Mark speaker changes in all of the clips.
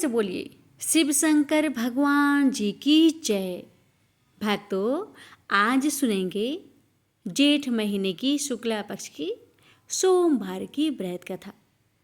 Speaker 1: से बोलिए शिव शंकर भगवान जी की जय। भक्तों, आज सुनेंगे जेठ महीने की शुक्ला पक्ष की सोमवार की व्रत कथा।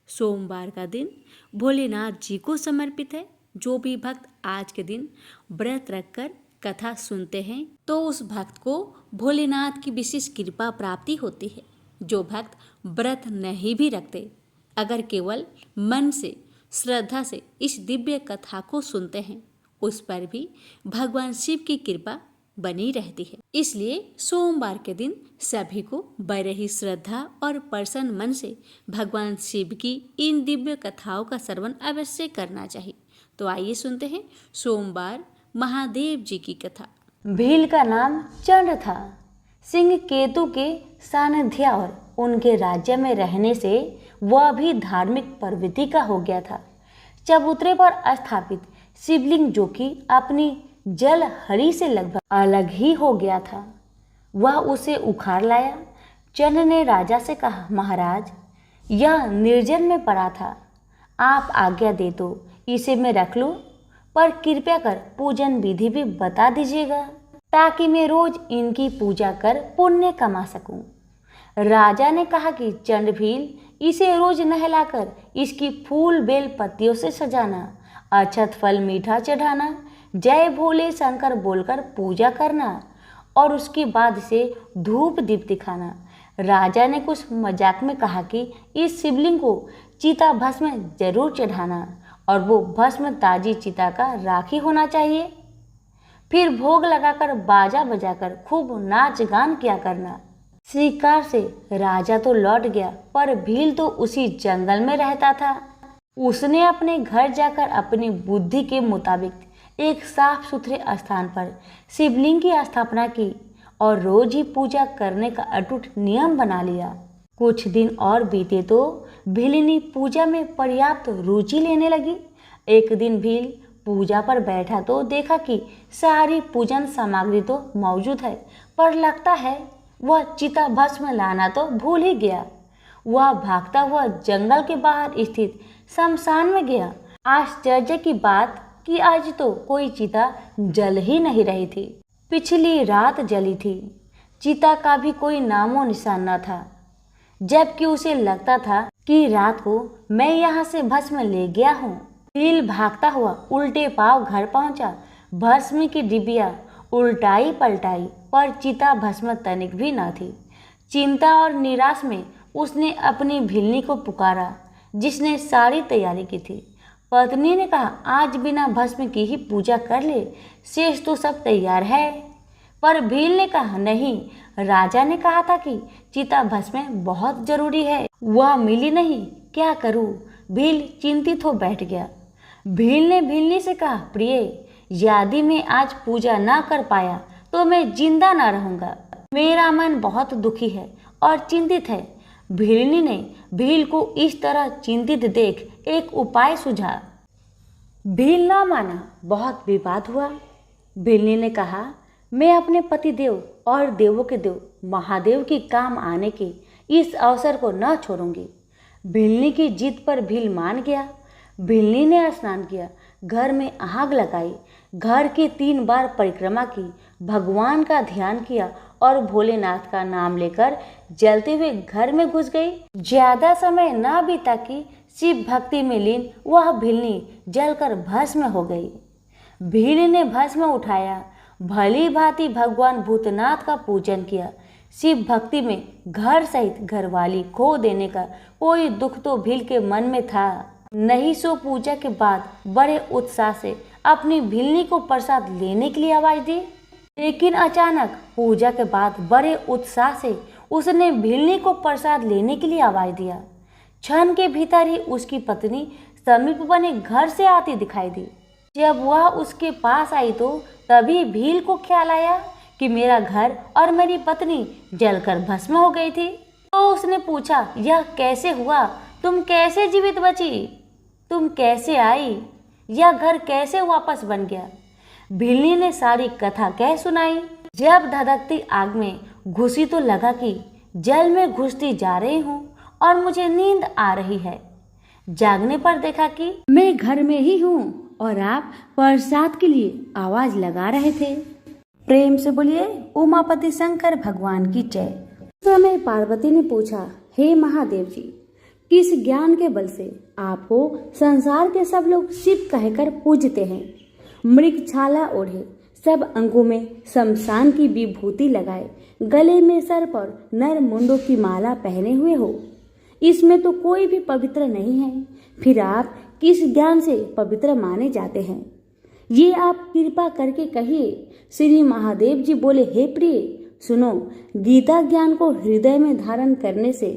Speaker 1: सोमवार का दिन भोलेनाथ जी को समर्पित है। जो भी भक्त आज के दिन व्रत रखकर कथा सुनते हैं तो उस भक्त को भोलेनाथ की विशेष कृपा प्राप्ति होती है। जो भक्त व्रत नहीं भी रखते, अगर केवल मन से श्रद्धा से इस दिव्य कथा को सुनते हैं, उस पर भी भगवान शिव की कृपा बनी रहती है। इसलिए सोमवार के दिन सभी को बड़े ही श्रद्धा और प्रसन्न मन से भगवान शिव की इन दिव्य कथाओं का श्रवण अवश्य करना चाहिए। तो आइए सुनते हैं सोमवार महादेव जी की कथा।
Speaker 2: भील का नाम चंड था। सिंह केतु के सानिध्य और उनके राज्य में रहने से वह भी धार्मिक प्रवृत्ति का हो गया था। चबूतरे पर स्थापित शिवलिंग, जो कि अपनी जल हरी से लगभग अलग ही हो गया था, वह उसे उखाड़ लाया। चंद ने राजा से कहा, महाराज, यह निर्जन में पड़ा था, आप आज्ञा दे तो इसे मैं रख लूं, पर कृपया कर पूजन विधि भी बता दीजिएगा ताकि मैं रोज इनकी पूजा कर पुण्य कमा सकूं। राजा ने कहा कि चंड भील, इसे रोज नहलाकर इसकी फूल बेल पत्तियों से सजाना, अक्षत फल मीठा चढ़ाना, जय भोले शंकर बोलकर पूजा करना और उसके बाद इसे धूप दीप दिखाना। राजा ने कुछ मजाक में कहा कि इस शिवलिंग को चिता भस्म जरूर चढ़ाना और वो भस्म ताजी चिता का राखी होना चाहिए। फिर भोग लगाकर बाजा बजाकर खूब नाच गान किया करना। शिकार से राजा तो लौट गया, पर भील तो उसी जंगल में रहता था। उसने अपने घर जाकर अपनी बुद्धि के मुताबिक एक साफ सुथरे स्थान पर शिवलिंग की स्थापना की और रोज ही पूजा करने का अटूट नियम बना लिया। कुछ दिन और बीते तो भीलिनी पूजा में पर्याप्त रुचि लेने लगी। एक दिन भील पूजा पर बैठा तो देखा कि सारी पूजन सामग्री तो मौजूद है, पर लगता है वह चिता भस्म लाना तो भूल ही गया। वह भागता हुआ जंगल के बाहर स्थित शमशान में गया। आश्चर्य की बात कि आज तो कोई चिता जल ही नहीं रही थी। पिछली रात जली थी। चिता का भी कोई नामो निशान न था, जबकि उसे लगता था कि रात को मैं यहाँ से भस्म ले गया हूँ। भील भागता हुआ उल्टे पांव घर पहुंचा। भस्म की डिबिया उल्टाई पलटाई, पर चिता भस्म तनिक भी न थी। चिंता और निराश में उसने अपनी भिलनी को पुकारा, जिसने सारी तैयारी की थी। पत्नी ने कहा, आज बिना भस्म की ही पूजा कर ले, शेष तो सब तैयार है। पर भील ने कहा, नहीं, राजा ने कहा था कि चिता भस्म बहुत जरूरी है, वह मिली नहीं, क्या करूं? भील चिंतित हो बैठ गया। भील ने भिलनी से कहा, प्रिय, यदि मैं आज पूजा ना कर पाया तो मैं जिंदा ना रहूंगा। मेरा मन बहुत दुखी है और चिंतित है। भिलनी ने भील को इस तरह चिंतित देख एक उपाय सुझा। भील ना माना। बहुत विवाद हुआ। भिलनी ने कहा, मैं अपने पति देव और देवों के देव महादेव की काम आने के इस अवसर को न छोड़ूंगी। भिलनी की जिद पर भील मान गया। भिलनी ने स्नान किया, घर में आग लगाई, घर की 3 बार परिक्रमा की, भगवान का ध्यान किया और भोलेनाथ का नाम लेकर जलते हुए घर में घुस गई। ज्यादा समय न बीता कि शिव भक्ति में लीन वह भिलनी जलकर भस्म हो गई। भील ने भस्म उठाया, भली भांति भगवान भूतनाथ का पूजन किया। शिव भक्ति में घर सहित घरवाली खो देने का कोई दुख तो भील के मन में था नहीं। सो पूजा के बाद बड़े उत्साह से अपनी भिलनी को प्रसाद लेने के लिए आवाज दी, लेकिन अचानक पूजा के बाद बड़े उत्साह से उसने भिलनी को प्रसाद लेने के लिए आवाज दिया। क्षण के भीतर ही उसकी पत्नी समीप बने घर से आती दिखाई दी। जब वह उसके पास आई तो तभी भील को ख्याल आया कि मेरा घर और मेरी पत्नी जलकर भस्म हो गई थी। तो उसने पूछा, यह कैसे हुआ? तुम कैसे जीवित बची? तुम कैसे आई? यह घर कैसे वापस बन गया? भिलनी ने सारी कथा कह सुनाई। जब धधकती आग में घुसी तो लगा कि जल में घुसती जा रही हूँ और मुझे नींद आ रही है। जागने पर देखा कि
Speaker 1: मैं घर में ही हूँ और आप प्रसाद के लिए आवाज लगा रहे थे।
Speaker 2: प्रेम से बोलिए उमापति शंकर भगवान की जय।
Speaker 1: तो मैं पार्वती ने पूछा, हे महादेव जी, किस ज्ञान के बल से आपको संसार के सब लोग शिव कहकर पूजते हैं? मृग छाला ओढ़े, सब अंगों में शमशान की विभूति लगाए, गले में सर्प और नर मुंडों की माला पहने हुए हो, इसमें तो कोई भी पवित्र नहीं है। फिर आप किस ज्ञान से पवित्र माने जाते हैं? ये आप कृपा करके कहिए। श्री महादेव जी बोले, हे प्रिय, सुनो, गीता ज्ञान को हृदय में धारण करने से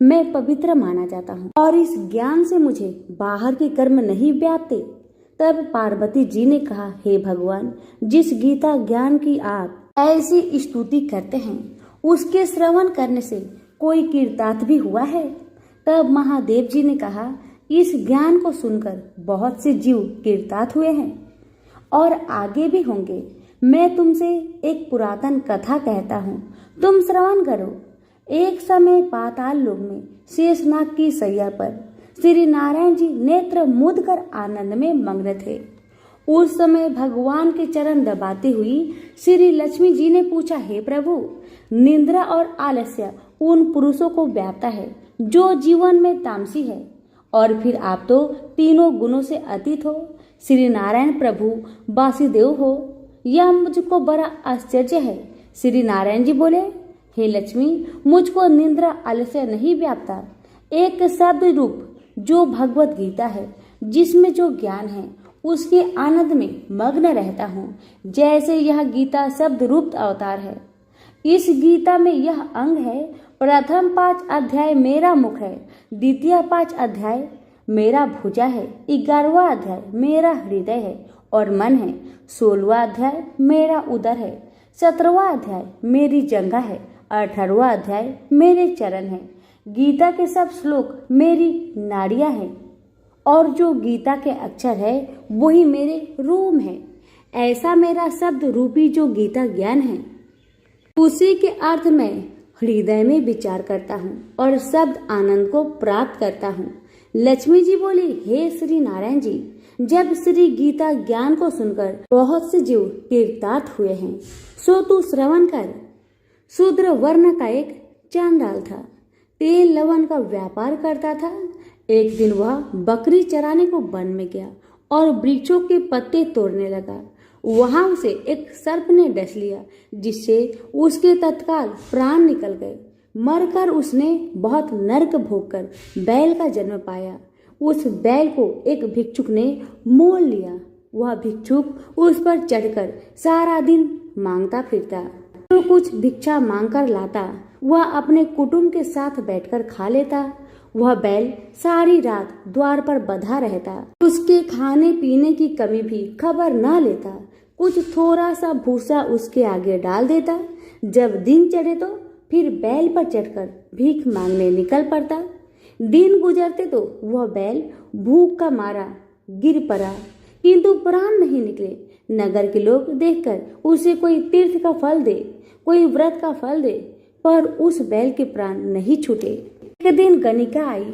Speaker 1: मैं पवित्र माना जाता हूँ और इस ज्ञान से मुझे बाहर के कर्म नहीं व्यापते। तब पार्वती जी ने कहा, हे भगवान, जिस गीता ज्ञान की आप ऐसी स्तुति करते हैं, उसके श्रवण करने से कोई कृतार्थ भी हुआ है? तब महादेव जी ने कहा, इस ज्ञान को सुनकर बहुत से जीव कृतार्थ हुए हैं और आगे भी होंगे। मैं तुमसे एक पुरातन कथा कहता हूँ, तुम श्रवण करो। एक समय पाताल लोक में शेषनाग की सैया पर श्री नारायण जी नेत्र मूंद कर आनंद में मग्न थे। उस समय भगवान के चरण दबाती हुई श्री लक्ष्मी जी ने पूछा, हे प्रभु, निंद्रा और आलस्य उन पुरुषों को व्यापता है जो जीवन में तामसी है, और फिर आप तो तीनों गुणों से अतीत हो, श्री नारायण प्रभु वासुदेव हो। यह मुझको बड़ा आश्चर्य है। श्री नारायण जी बोले, हे लक्ष्मी, मुझको निंद्रा आलस्य नहीं व्यापता। एक शब्द रूप जो भगवत गीता है, जिसमें जो ज्ञान है, उसके आनंद में मग्न रहता हूँ। जैसे यह गीता शब्द रूप अवतार है। इस गीता में यह अंग है, प्रथम 5 अध्याय मेरा मुख है, द्वितीय 5 अध्याय मेरा भुजा है, 11वां अध्याय मेरा हृदय है और मन है, 16वां अध्याय मेरा उदर है, 17वां अध्याय मेरी जंघा है, 18वां अध्याय मेरे चरण है। गीता के सब श्लोक मेरी नाड़ियां हैं और जो गीता के अक्षर है वही मेरे रोम है। ऐसा मेरा शब्द रूपी जो गीता ज्ञान है, उसी के अर्थ में हृदय में विचार करता हूँ और शब्द आनंद को प्राप्त करता हूँ। लक्ष्मी जी बोली, हे श्री नारायण जी, जब श्री गीता ज्ञान को सुनकर बहुत से जीव कृतार्थ हुए हैं, सो तू श्रवण कर। शूद्र वर्ण का एक चांडाल था, तेल लवण का व्यापार करता था। एक दिन वह बकरी चराने को वन में गया और वृक्षों के पत्ते तोड़ने लगा। वहां उसे एक सर्प ने डस लिया, जिससे उसके तत्काल प्राण निकल गए। मरकर उसने बहुत नरक भोगकर बैल का जन्म पाया। उस बैल को एक भिक्षुक ने मोल लिया। वह भिक्षुक उस पर चढ़कर सारा दिन मांगता फिरता। जो कुछ भिक्षा मांगकर लाता वह अपने कुटुंब के साथ बैठकर खा लेता। वह बैल सारी रात द्वार पर बंधा रहता। उसके खाने पीने की कमी भी खबर न लेता। कुछ थोड़ा सा भूसा उसके आगे डाल देता। जब दिन चढ़े तो फिर बैल पर चढ़कर भीख मांगने निकल पड़ता। दिन गुजरते तो वह बैल भूख का मारा गिर पड़ा, किंतु प्राण नहीं निकले। नगर के लोग देखकर उसे कोई तीर्थ का फल दे, कोई व्रत का फल दे, पर उस बैल के प्राण नहीं छूटे। एक दिन गणिका आई।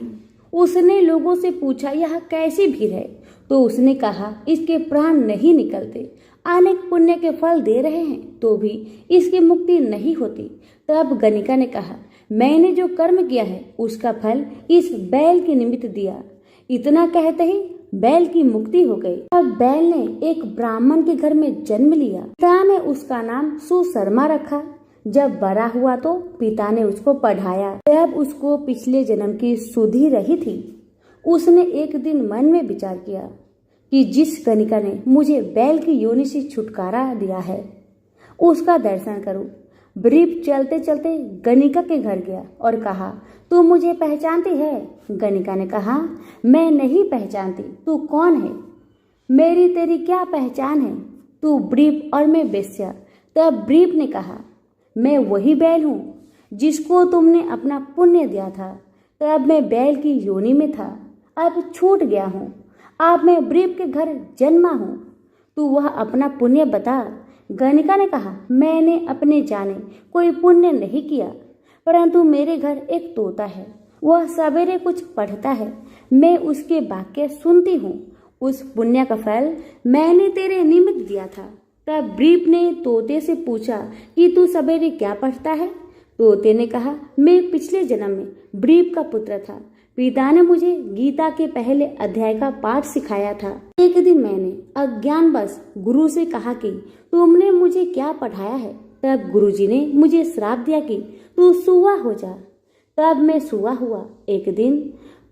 Speaker 1: उसने लोगों से पूछा, यह कैसी भीड़ है? तो उसने कहा, इसके प्राण नहीं निकलते, अनेक पुण्य के फल दे रहे हैं तो भी इसकी मुक्ति नहीं होती। तब गणिका ने कहा, मैंने जो कर्म किया है उसका फल इस बैल के निमित्त दिया। इतना कहते ही बैल की मुक्ति हो गई। अब बैल ने एक ब्राह्मण के घर में जन्म लिया। पिता ने उसका नाम सुशर्मा रखा। जब बड़ा हुआ तो पिता ने उसको पढ़ाया। जब उसको पिछले जन्म की सुधि रही थी, उसने एक दिन मन में विचार किया कि जिस गणिका ने मुझे बैल की योनि से छुटकारा दिया है उसका दर्शन करूं। ब्रीफ चलते चलते गणिका के घर गया और कहा, तू मुझे पहचानती है? गणिका ने कहा, मैं नहीं पहचानती, तू कौन है? मेरी तेरी क्या पहचान है? तू ब्रीफ और मैं वेश्या। तब ब्रीफ ने कहा, मैं वही बैल हूँ जिसको तुमने अपना पुण्य दिया था। तब मैं बैल की योनि में था, अब छूट गया हूँ। अब मैं ब्रीफ के घर जन्मा हूँ, तू वह अपना पुण्य बता। गणिका ने कहा, मैंने अपने जाने कोई पुण्य नहीं किया, परंतु मेरे घर एक तोता है,
Speaker 2: वह सवेरे कुछ पढ़ता है, मैं उसके वाक्य सुनती हूँ। उस पुण्य का फल मैंने तेरे निमित्त दिया था। तब ब्रीप ने तोते से पूछा कि तू सवेरे क्या पढ़ता है? तोते ने कहा, मैं पिछले जन्म में ब्रीप का पुत्र था। पिता ने मुझे गीता के पहले अध्याय का पाठ सिखाया था। एक दिन मैंने अज्ञानवश गुरु से कहा कि तुमने मुझे क्या पढ़ाया है? तब गुरुजी ने मुझे श्राप दिया कि तू सूआ हो जा। तब मैं सूआ हुआ। एक दिन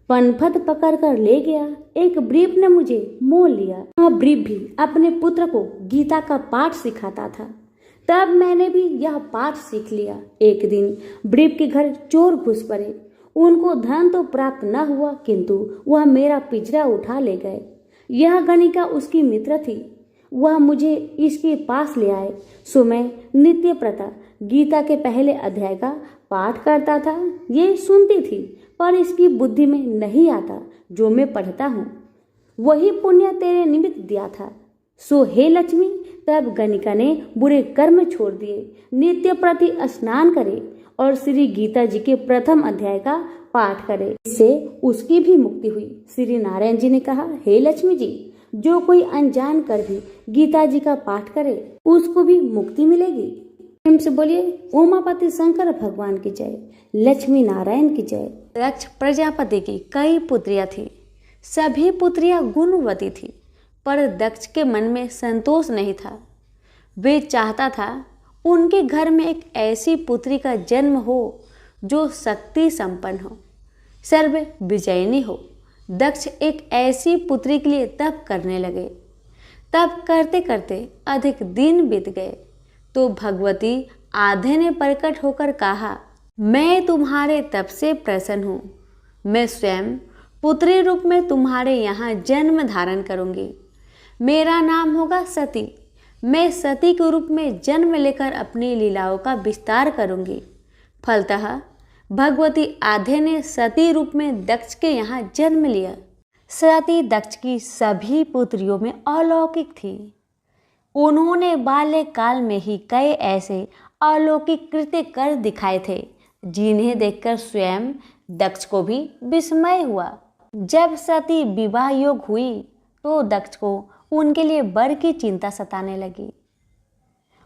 Speaker 2: पनपत पकड़ कर ले गया। एक ब्रीप ने मुझे मोल लिया। वह ब्रीप भी अपने पुत्र को गीता का पाठ सिखाता था। तब मैंने भी यह पाठ सीख लिया। एक दिन ब्रीप के घर चोर घुस पड़े। उनको धन तो प्राप्त न हुआ, किंतु वह मेरा पिंजरा उठा ले गए। यह गणिका उसकी मित्र थी। वह मुझे इसके पास ले आए। सो मैं नित्य प्रथा गीता के पहले अध्याय का पाठ करता था। ये सुनती थी, पर इसकी बुद्धि में नहीं आता जो मैं पढ़ता हूँ। वही पुण्य तेरे निमित्त दिया था। सो हे लक्ष्मी, तब गणिका ने बुरे कर्म छोड़ दिए, नित्य प्रति स्नान करे और श्री गीता जी के प्रथम अध्याय का पाठ करे। इससे उसकी भी मुक्ति हुई। श्री नारायण जी ने कहा, हे लक्ष्मी जी, जो कोई अनजान कर भी गीता जी का पाठ करे उसको भी मुक्ति मिलेगी। प्रेम से बोलिए उमापति शंकर भगवान की जय, लक्ष्मी नारायण की जय। दक्ष प्रजापति की कई पुत्रियां थी। सभी पुत्रियां गुणवती थी, पर दक्ष के मन में संतोष नहीं था। वे चाहता था उनके घर में एक ऐसी पुत्री का जन्म हो जो शक्ति संपन्न हो, सर्व विजयिनी हो। दक्ष एक ऐसी पुत्री के लिए तप करने लगे। तप करते करते अधिक दिन बीत गए तो भगवती आधे ने प्रकट होकर कहा, मैं तुम्हारे तप से प्रसन्न हूँ। मैं स्वयं पुत्री रूप में तुम्हारे यहाँ जन्म धारण करूँगी। मेरा नाम होगा सती। मैं सती के रूप में जन्म लेकर अपनी लीलाओं का विस्तार करूँगी। फलतः भगवती आधे ने सती रूप में दक्ष के यहाँ जन्म लिया। सती दक्ष की सभी पुत्रियों में अलौकिक थी। उन्होंने बाल्यकाल में ही कई ऐसे अलौकिक कृत्य कर दिखाए थे जिन्हें देखकर स्वयं दक्ष को भी विस्मय हुआ। जब सती विवाह योग हुई तो दक्ष को उनके लिए वर की चिंता सताने लगी।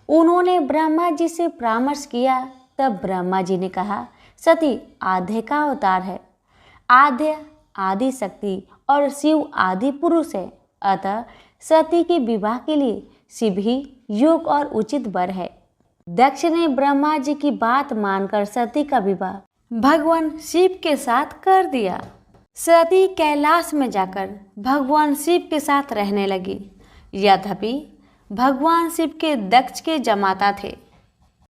Speaker 2: उन्होंने ब्रह्मा जी से परामर्श किया। तब ब्रह्मा जी ने कहा, सती आधे का अवतार है। आद्य आदि शक्ति और शिव आदि पुरुष है। अतः सती के विवाह के लिए शिव ही योग और उचित वर है। दक्ष ने ब्रह्मा जी की बात मानकर सती का विवाह भगवान शिव के साथ कर दिया। सती कैलाश में जाकर भगवान शिव के साथ रहने लगी। यद्यपि भगवान शिव के दक्ष के जमाता थे,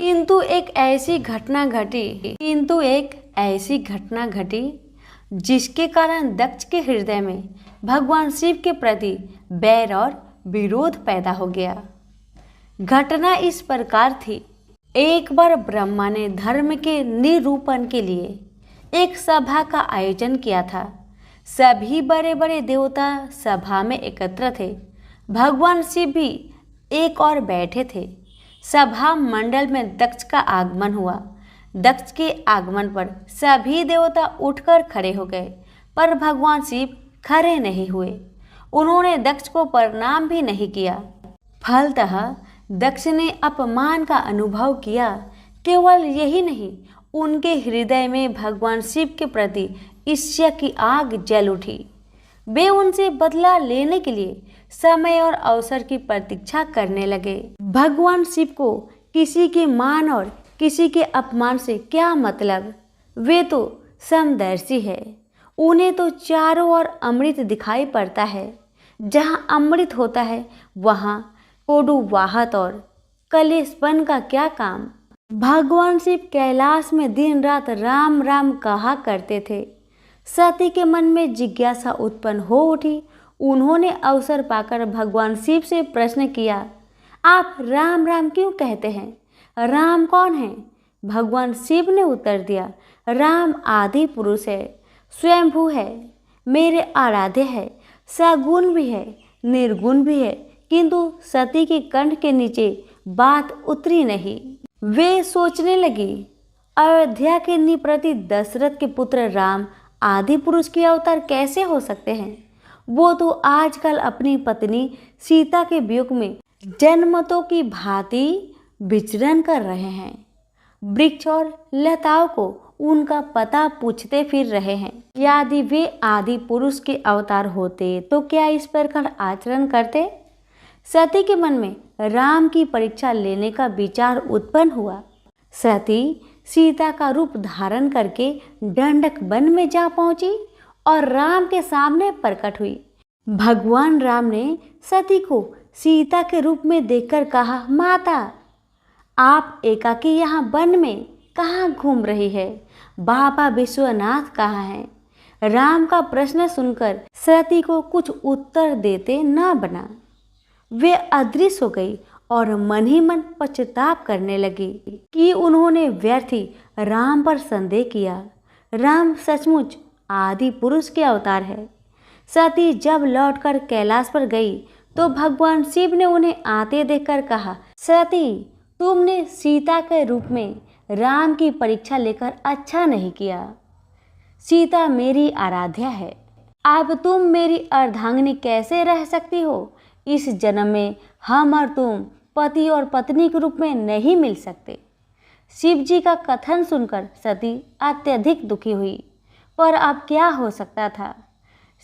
Speaker 2: किंतु एक ऐसी घटना घटी जिसके कारण दक्ष के हृदय में भगवान शिव के प्रति बैर और विरोध पैदा हो गया। घटना इस प्रकार थी। एक बार ब्रह्मा ने धर्म के निरूपण के लिए एक सभा का आयोजन किया था। सभी बड़े बड़े देवता सभा में एकत्र थे। भगवान शिव भी एक और बैठे थे। सभा मंडल में दक्ष का आगमन हुआ। दक्ष के आगमन पर सभी देवता उठकर खड़े हो गए, पर भगवान शिव खड़े नहीं हुए। उन्होंने दक्ष को प्रणाम भी नहीं किया। फलतः दक्ष ने अपमान का अनुभव किया। केवल यही नहीं, उनके हृदय में भगवान शिव के प्रति ईर्ष्या की आग जल उठी। वे उनसे बदला लेने के लिए समय और अवसर की प्रतीक्षा करने लगे। भगवान शिव को किसी के मान और किसी के अपमान से क्या मतलब? वे तो समदर्शी है। उन्हें तो चारों ओर अमृत दिखाई पड़ता है। जहाँ अमृत होता है वहाँ कोडुवाहत और कलेशपन का क्या काम? भगवान शिव कैलाश में दिन रात राम राम कहा करते थे। सती के मन में जिज्ञासा उत्पन्न हो उठी। उन्होंने अवसर पाकर भगवान शिव से प्रश्न किया, आप राम राम क्यों कहते हैं? राम कौन है? भगवान शिव ने उत्तर दिया, राम आदि पुरुष है, स्वयंभू है, मेरे आराध्य है, सगुण भी है, निर्गुण भी है। किंतु सती के कंठ के नीचे बात उतरी नहीं। वे सोचने लगी, अयोध्या के निप्रति दशरथ के पुत्र राम आदि पुरुष के अवतार कैसे हो सकते हैं? वो तो आजकल अपनी पत्नी सीता के वियोग में जनमतों की भांति विचरण कर रहे हैं। वृक्ष और लताओं को उनका पता पूछते फिर रहे हैं। यदि वे आदि पुरुष के अवतार होते तो क्या इस प्रकार आचरण करते? सती के मन में राम की परीक्षा लेने का विचार उत्पन्न हुआ। सती सीता का रूप धारण करके दंडक वन में जा पहुंची और राम के सामने प्रकट हुई। भगवान राम ने सती को सीता के रूप में देखकर कहा, माता, आप एकाकी यहाँ वन में कहाँ घूम रही है? बाबा विश्वनाथ कहाँ हैं? राम का प्रश्न सुनकर सती को कुछ उत्तर देते न बना। वे अदृश्य हो गई और मन ही मन पश्चाताप करने लगी कि उन्होंने व्यर्थ ही राम पर संदेह किया। राम सचमुच आदि पुरुष के अवतार है। सती जब लौटकर कैलाश पर गई तो भगवान शिव ने उन्हें आते देखकर कहा, सती, तुमने सीता के रूप में राम की परीक्षा लेकर अच्छा नहीं किया। सीता मेरी आराध्या है। अब तुम मेरी अर्धांगिनी कैसे रह सकती हो? इस जन्म में हम और तुम पति और पत्नी के रूप में नहीं मिल सकते। शिव जी का कथन सुनकर सती अत्यधिक दुखी हुई, पर अब क्या हो सकता था?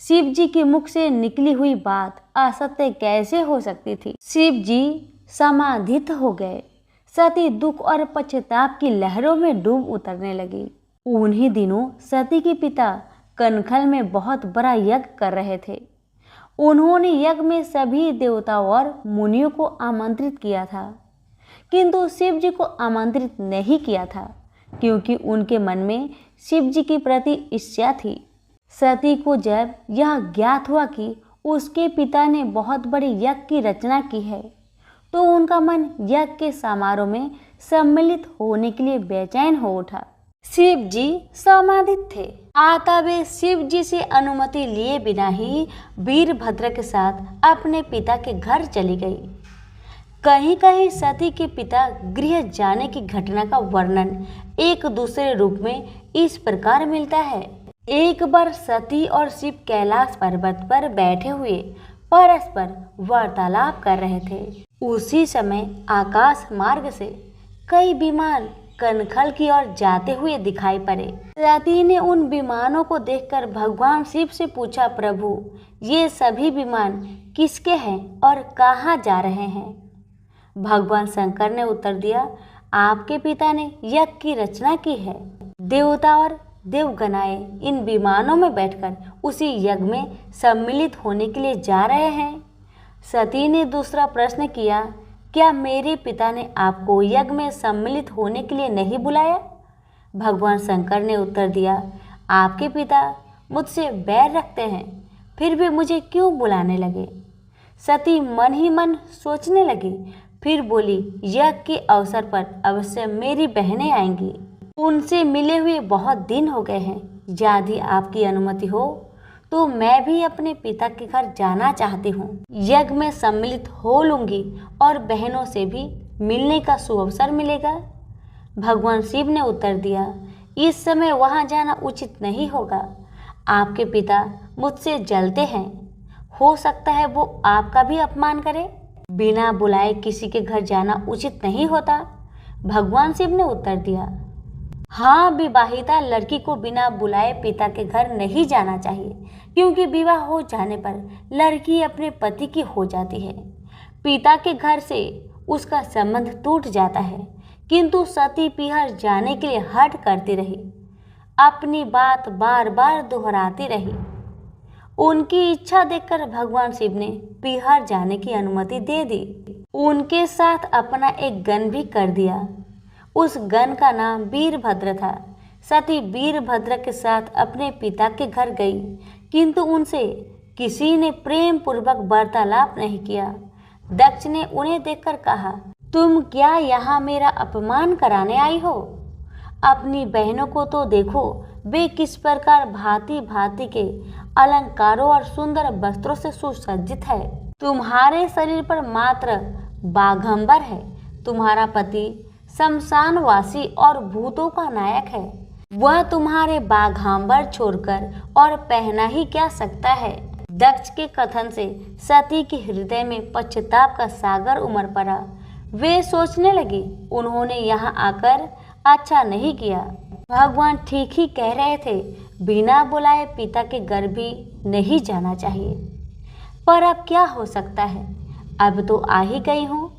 Speaker 2: शिव जी के मुख से निकली हुई बात असत्य कैसे हो सकती थी? शिव जी समाधित हो गए। सती दुख और पश्चाताप की लहरों में डूब उतरने लगी। उन्हीं दिनों सती के पिता कनखल में बहुत बड़ा यज्ञ कर रहे थे। उन्होंने यज्ञ में सभी देवताओं और मुनियों को आमंत्रित किया था, किंतु शिव जी को आमंत्रित नहीं किया था, क्योंकि उनके मन में शिव जी के प्रति ईर्ष्या थी। सती को जब यह ज्ञात हुआ कि उसके पिता ने बहुत बड़े यज्ञ की रचना की है, तो उनका मन यज्ञ के समारोह में सम्मिलित होने के लिए बेचैन हो उठा। शिव जी समाधित थे। आता वे शिव जी से अनुमति लिए बिना ही वीरभद्र के साथ अपने पिता के घर चली गई। कहीं कहीं सती के पिता गृह जाने की घटना का वर्णन एक दूसरे रूप में इस प्रकार मिलता है। एक बार सती और शिव कैलाश पर्वत पर बैठे हुए परस्पर वार्तालाप कर रहे थे। उसी समय आकाश मार्ग से कई विमान कनखल की ओर जाते हुए दिखाई पड़े। सती ने उन विमानों को देखकर भगवान शिव से पूछा, प्रभु, ये सभी विमान किसके हैं और कहाँ जा रहे हैं? भगवान शंकर ने उत्तर दिया, आपके पिता ने यज्ञ की रचना की है। देवता और देवगणाएं इन विमानों में बैठकर उसी यज्ञ में सम्मिलित होने के लिए जा रहे हैं। सती ने दूसरा प्रश्न किया, क्या मेरे पिता ने आपको यज्ञ में सम्मिलित होने के लिए नहीं बुलाया? भगवान शंकर ने उत्तर दिया, आपके पिता मुझसे बैर रखते हैं, फिर भी मुझे क्यों बुलाने लगे? सती मन ही मन सोचने लगी, फिर बोली, यज्ञ के अवसर पर अवश्य मेरी बहनें आएंगी। उनसे मिले हुए बहुत दिन हो गए हैं। यदि आपकी अनुमति हो तो मैं भी अपने पिता के घर जाना चाहती हूँ। यज्ञ में सम्मिलित हो लूँगी और बहनों से भी मिलने का सुअवसर मिलेगा। भगवान शिव ने उत्तर दिया, इस समय वहाँ जाना उचित नहीं होगा। आपके पिता मुझसे जलते हैं, हो सकता है वो आपका भी अपमान करे। बिना बुलाए किसी के घर जाना उचित नहीं होता। भगवान शिव ने उत्तर दिया, हाँ, विवाहिता लड़की को बिना बुलाए पिता के घर नहीं जाना चाहिए, क्योंकि विवाह हो जाने पर लड़की अपने पति की हो जाती है। पिता के घर से उसका संबंध टूट जाता है। किंतु सती पिहर जाने के लिए हठ करती रही, अपनी बात बार बार दोहराती रही। उनकी इच्छा देखकर भगवान शिव ने पिहर जाने की अनुमति दे दी। उनके साथ अपना एक गण भी कर दिया। उस गण का नाम वीरभद्र था। सती वीरभद्र के साथ अपने पिता के घर गई, किंतु उनसे किसी ने प्रेम पूर्वक वार्तालाप नहीं किया। दक्ष ने उन्हें देखकर कहा, तुम क्या यहाँ मेरा अपमान कराने आई हो? अपनी बहनों को तो देखो, वे किस प्रकार भांति भांति के अलंकारों और सुंदर वस्त्रों से सुसज्जित है। तुम्हारे शरीर पर मात्र बाघंबर है। तुम्हारा पति शमशानवासी और भूतों का नायक है। वह तुम्हारे बाघांबर छोड़कर और पहना ही क्या सकता है। दक्ष के कथन से सती के हृदय में पश्चाताप का सागर उमड़ पड़ा। वे सोचने लगी, उन्होंने यहाँ आकर अच्छा नहीं किया। भगवान ठीक ही कह रहे थे, बिना बुलाए पिता के घर भी नहीं जाना चाहिए। पर अब क्या हो सकता है, अब तो आ ही गई हूँ।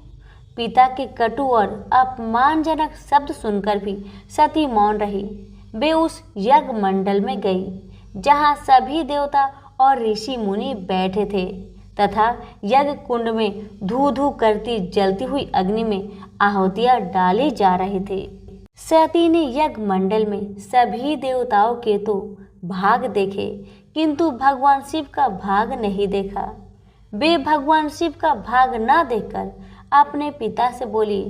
Speaker 2: पिता के कटु और अपमानजनक शब्द सुनकर भी सती मौन रही। वे उस यज्ञ मंडल में गई जहाँ सभी देवता और ऋषि मुनि बैठे थे तथा यज्ञ कुंड में धू धू करती जलती हुई अग्नि में आहुतियाँ डाली जा रही थी। सती ने यज्ञ मंडल में सभी देवताओं के तो भाग देखे, किंतु भगवान शिव का भाग नहीं देखा। वे भगवान शिव का भाग न देखकर अपने पिता से बोली,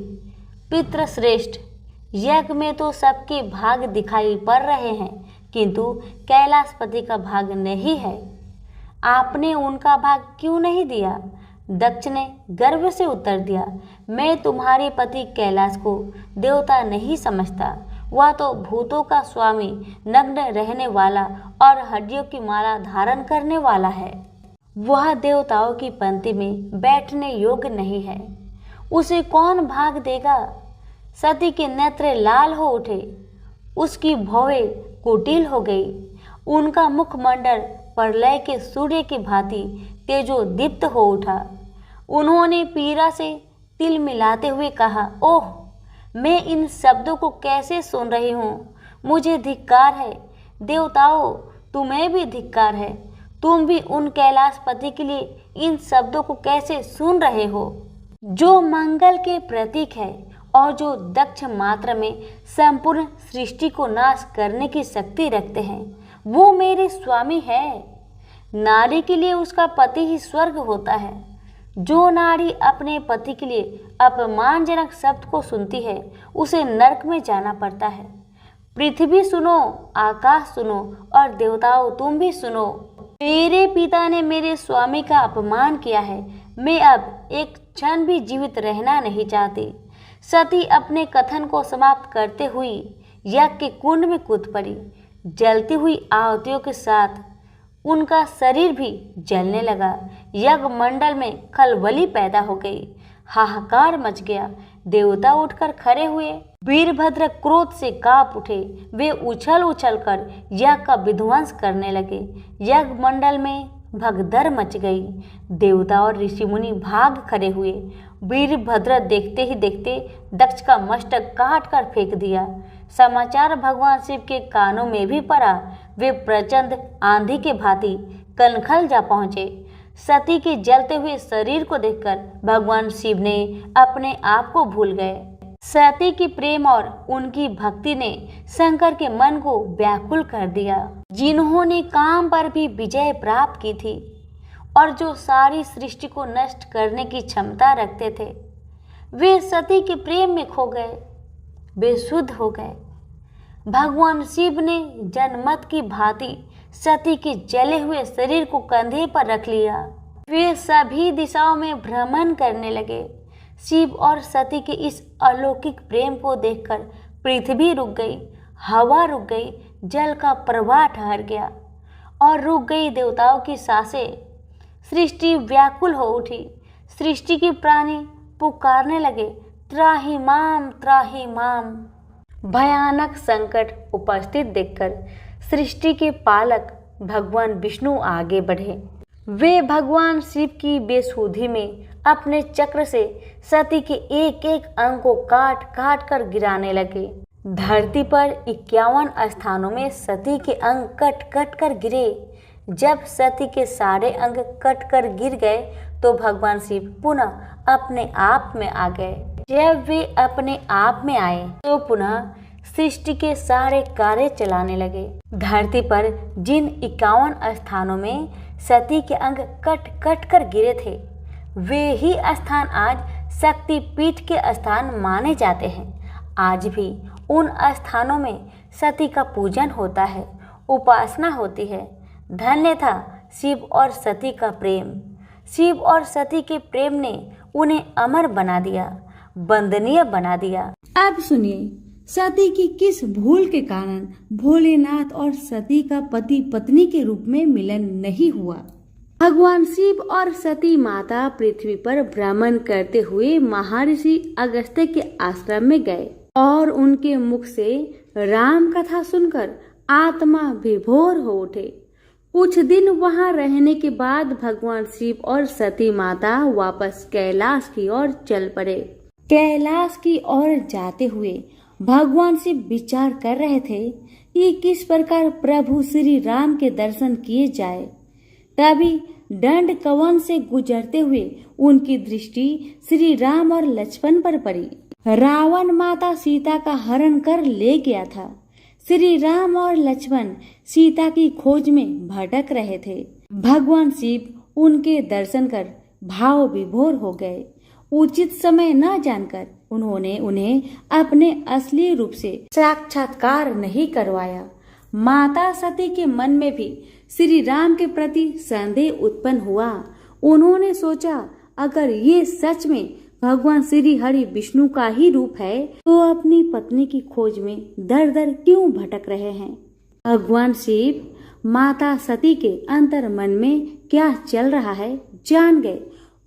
Speaker 2: पितृश्रेष्ठ, यज्ञ में तो सबके भाग दिखाई पड़ रहे हैं, किंतु कैलाशपति का भाग नहीं है। आपने उनका भाग क्यों नहीं दिया? दक्ष ने गर्व से उत्तर दिया, मैं तुम्हारे पति कैलाश को देवता नहीं समझता। वह तो भूतों का स्वामी, नग्न रहने वाला और हड्डियों की माला धारण करने वाला है। वह देवताओं की पंक्ति में बैठने योग्य नहीं है। उसे कौन भाग देगा? सती के नेत्र लाल हो उठे, उसकी भौहें कुटिल हो गई, उनका मुखमंडल प्रलय के सूर्य की भांति तेजोदीप्त हो उठा। उन्होंने पीड़ा से तिल मिलाते हुए कहा, ओह, मैं इन शब्दों को कैसे सुन रही हूँ। मुझे धिक्कार है। देवताओं, तुम्हें भी धिक्कार है। तुम भी उन कैलाशपति के लिए इन शब्दों को कैसे सुन रहे हो, जो मंगल के प्रतीक है और जो दक्ष मात्र में संपूर्ण सृष्टि को नाश करने की शक्ति रखते हैं। वो मेरे स्वामी है। नारी के लिए उसका पति ही स्वर्ग होता है। जो नारी अपने पति के लिए अपमानजनक शब्द को सुनती है, उसे नरक में जाना पड़ता है। पृथ्वी सुनो, आकाश सुनो और देवताओं तुम भी सुनो। मेरे पिता ने मेरे स्वामी का अपमान किया है। मैं अब एक क्षण भी जीवित रहना नहीं चाहती। सती अपने कथन को समाप्त करते हुई यज्ञ के कुंड में कूद पड़ी। जलती हुई आहुतियों के साथ उनका शरीर भी जलने लगा। यज्ञ मंडल में खलबली पैदा हो गई। हाहाकार मच गया। देवता उठकर खड़े हुए। वीरभद्र क्रोध से कांप उठे। वे उछल उछल कर यज्ञ का विध्वंस करने लगे। यज्ञ मंडल में भगदड़ मच गई। देवता और ऋषि मुनि भाग खड़े हुए। वीरभद्र देखते ही देखते दक्ष का मस्तक काट कर फेंक दिया। समाचार भगवान शिव के कानों में भी पड़ा। वे प्रचंड आंधी के भांति कनखल जा पहुँचे। सती के जलते हुए शरीर को देखकर भगवान शिव ने अपने आप को भूल गए। सती की प्रेम और उनकी भक्ति ने शंकर के मन को व्याकुल कर दिया, जिन्होंने काम पर भी विजय प्राप्त की थी और जो सारी सृष्टि को नष्ट करने की क्षमता रखते थे। वे सती के प्रेम में खो गए, बेसुध हो गए। भगवान शिव ने जनमत की भांति सती के जले हुए शरीर को कंधे पर रख लिया। वे सभी दिशाओं में भ्रमण करने लगे। शिव और सती के इस अलौकिक प्रेम को देखकर पृथ्वी रुक गई, हवा रुक गई, जल का प्रवाह ठहर गया और रुक गई देवताओं की सांसें। सृष्टि व्याकुल हो उठी। सृष्टि के प्राणी पुकारने लगे, त्राहि माम, त्राहि माम। भयानक संकट उपस्थित देखकर सृष्टि के पालक भगवान विष्णु आगे बढ़े। वे भगवान शिव की बेसुधी में अपने चक्र से सती के एक एक अंग को काट काट कर गिराने लगे। धरती पर 51 स्थानों में सती के अंग कट कट कर गिरे। जब सती के सारे अंग कट कर गिर गए तो भगवान शिव पुनः अपने आप में आ गए। जब वे अपने आप में आए तो पुनः सृष्टि के सारे कार्य चलाने लगे। धरती पर जिन 51 स्थानों में सती के अंग कट कट कर गिरे थे, वे ही स्थान आज शक्ति पीठ के स्थान माने जाते हैं। आज भी उन स्थानों में सती का पूजन होता है, उपासना होती है। धन्य था शिव और सती का प्रेम। शिव और सती के प्रेम ने उन्हें अमर बना दिया। वंदनीय बना दिया।
Speaker 1: अब सुनिए सती की किस भूल के कारण भोलेनाथ और सती का पति पत्नी के रूप में मिलन नहीं हुआ। भगवान शिव और सती माता पृथ्वी पर भ्रमण करते हुए महर्षि अगस्त्य के आश्रम में गए और उनके मुख से राम कथा सुनकर आत्मा विभोर हो उठे। कुछ दिन वहां रहने के बाद भगवान शिव और सती माता वापस कैलाश की ओर चल पड़े। कैलाश की ओर जाते हुए भगवान शिव विचार कर रहे थे कि किस प्रकार प्रभु श्री राम के दर्शन किए जाए। तभी दंड कवन से गुजरते हुए उनकी दृष्टि श्री राम और लक्ष्मण पर पड़ी। रावण माता सीता का हरण कर ले गया था। श्री राम और लक्ष्मण सीता की खोज में भटक रहे थे। भगवान शिव उनके दर्शन कर भाव विभोर हो गए। उचित समय न जानकर उन्होंने उन्हें अपने असली रूप से साक्षात्कार नहीं करवाया। माता सती के मन में भी श्री राम के प्रति संदेह उत्पन्न हुआ। उन्होंने सोचा अगर ये सच में भगवान श्री हरि विष्णु का ही रूप है तो अपनी पत्नी की खोज में दर दर क्यों भटक रहे हैं। भगवान शिव माता सती के अंतर मन में क्या चल रहा है जान गए।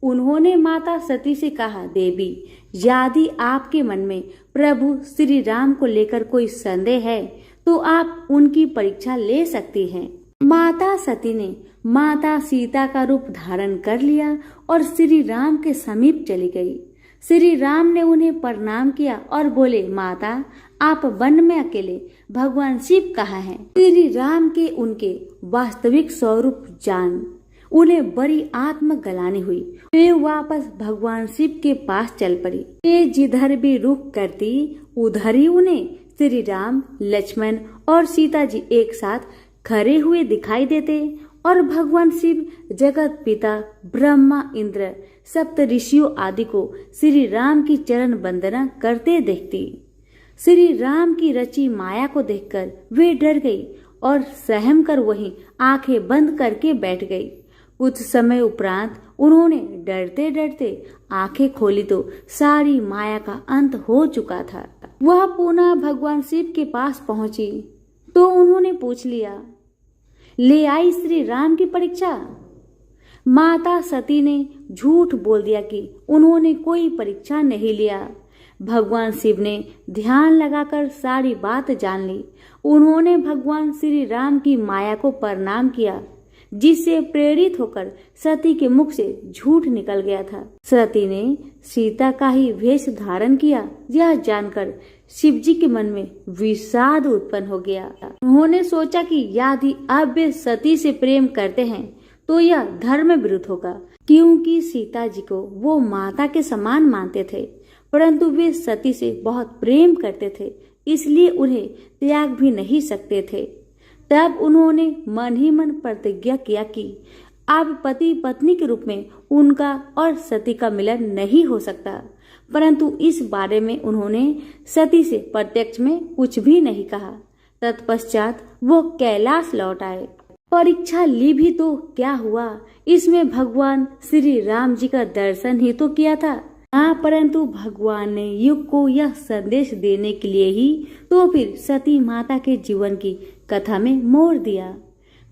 Speaker 1: उन्होंने माता सती से कहा, देवी यदि आपके मन में प्रभु श्री राम को लेकर कोई संदेह है तो आप उनकी परीक्षा ले सकती हैं। माता सती ने माता सीता का रूप धारण कर लिया और श्री राम के समीप चली गई। श्री राम ने उन्हें प्रणाम किया और बोले, माता आप वन में अकेले, भगवान शिव कहाँ हैं? श्री राम के उनके वास्तविक स्वरूप जान उन्हें बड़ी आत्मग्लानि हुई। वे वापस भगवान शिव के पास चल पड़ी। वे जिधर भी रुख करती उधर ही उन्हें श्री राम, लक्ष्मण और सीता जी एक साथ खड़े हुए दिखाई देते और भगवान शिव जगत पिता ब्रह्मा, इंद्र, सप्त ऋषियों आदि को श्री राम की चरण वंदना करते देखती। श्री राम की रची माया को देखकर वे डर गई और सहम कर वहीं आंखें बंद करके बैठ गई। कुछ समय उपरांत उन्होंने डरते डरते आंखें खोली तो सारी माया का अंत हो चुका था। वह पुनः भगवान शिव के पास पहुंची तो उन्होंने पूछ लिया, ले आई श्री राम की परीक्षा? माता सती ने झूठ बोल दिया कि उन्होंने कोई परीक्षा नहीं लिया। भगवान शिव ने ध्यान लगाकर सारी बात जान ली। उन्होंने भगवान श्री राम की माया को प्रणाम किया जिससे प्रेरित होकर सती के मुख से झूठ निकल गया था। सती ने सीता का ही वेश धारण किया। यह जानकर शिवजी के मन में विषाद उत्पन्न हो गया। उन्होंने सोचा कि यदि अब वे सती से प्रेम करते हैं तो यह धर्म विरुद्ध होगा, क्योंकि सीता जी को वो माता के समान मानते थे, परंतु वे सती से बहुत प्रेम करते थे, इसलिए उन्हें त्याग भी नहीं सकते थे। तब उन्होंने मन ही मन प्रतिज्ञा किया कि अब पति पत्नी के रूप में उनका और सती का मिलन नहीं हो सकता, परंतु इस बारे में उन्होंने सती से प्रत्यक्ष में कुछ भी नहीं कहा। तत्पश्चात वो कैलाश लौट आए। परीक्षा ली भी तो क्या हुआ, इसमें भगवान श्री राम जी का दर्शन ही तो किया था। हाँ, परंतु भगवान ने युग को यह संदेश देने के लिए ही तो फिर सती माता के जीवन की कथा में मोड़ दिया।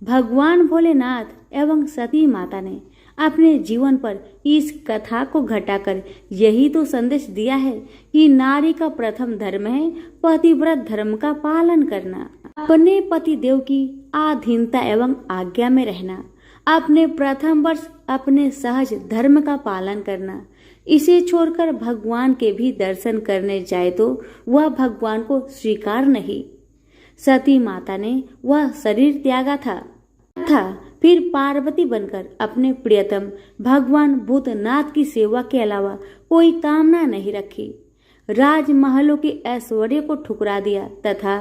Speaker 1: भगवान भोलेनाथ एवं सती माता ने अपने जीवन पर इस कथा को घटाकर यही तो संदेश दिया है कि नारी का प्रथम धर्म है पतिव्रत धर्म का पालन करना, अपने पति देव की अधीनता एवं आज्ञा में रहना, अपने प्रथम वर्ष अपने सहज धर्म का पालन करना। इसे छोड़कर भगवान के भी दर्शन करने जाए तो वह भगवान को स्वीकार नहीं। सती माता ने वह शरीर त्यागा था फिर पार्वती बनकर अपने प्रियतम भगवान भूतनाथ की सेवा के अलावा कोई कामना नहीं रखी। राजमहलों के ऐश्वर्य को ठुकरा दिया तथा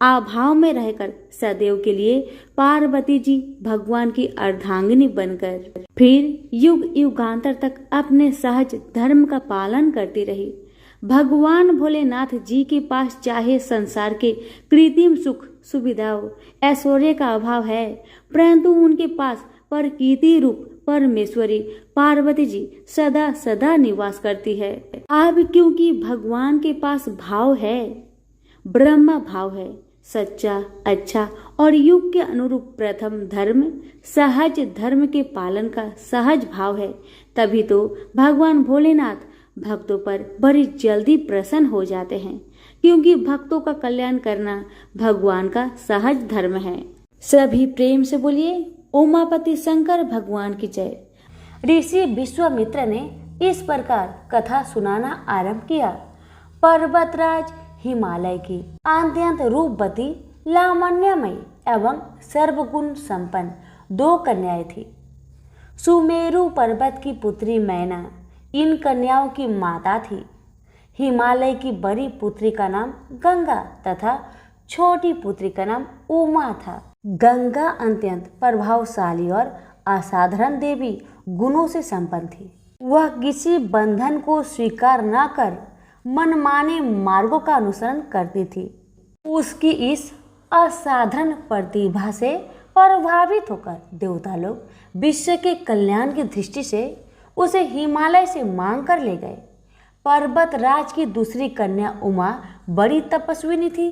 Speaker 1: अभाव में रहकर सदैव के लिए पार्वती जी भगवान की अर्धांगिनी बनकर फिर युग युगांतर तक अपने सहज धर्म का पालन करती रही। भगवान भोलेनाथ जी के पास चाहे संसार के कृत्रिम सुख सुविधाओं ऐश्वर्य का अभाव है, परंतु उनके पास प्रकृति रूप परमेश्वरी पार्वती जी सदा सदा निवास करती है। अब क्योंकि भगवान के पास भाव है, ब्रह्म भाव है, सच्चा, अच्छा और युग के अनुरूप प्रथम धर्म सहज धर्म के पालन का सहज भाव है, तभी तो भगवान भोलेनाथ भक्तों पर बड़ी जल्दी प्रसन्न हो जाते हैं, क्योंकि भक्तों का कल्याण करना भगवान का सहज धर्म है। सभी प्रेम से बोलिए उमापति शंकर भगवान की जय।
Speaker 2: ऋषि विश्वामित्र ने इस प्रकार कथा सुनाना आरंभ किया। पर्वतराज हिमालय की अत्यंत रूपवती, लावण्यमयी एवं सर्वगुण संपन्न 2 कन्याएं थी। सुमेरु पर्वत की पुत्री मैना इन कन्याओं की माता थी। हिमालय की बड़ी पुत्री का नाम गंगा तथा छोटी पुत्री का नाम उमा था। गंगा अत्यंत प्रभावशाली और असाधारण देवी गुणों से संपन्न थी। वह किसी बंधन को स्वीकार न कर मनमाने मार्गों का अनुसरण करती थी। उसकी इस असाधारण प्रतिभा से प्रभावित होकर देवता लोग विश्व के कल्याण की दृष्टि से उसे हिमालय से मांग कर ले गए। पर्वतराज की दूसरी कन्या उमा बड़ी तपस्विनी थी।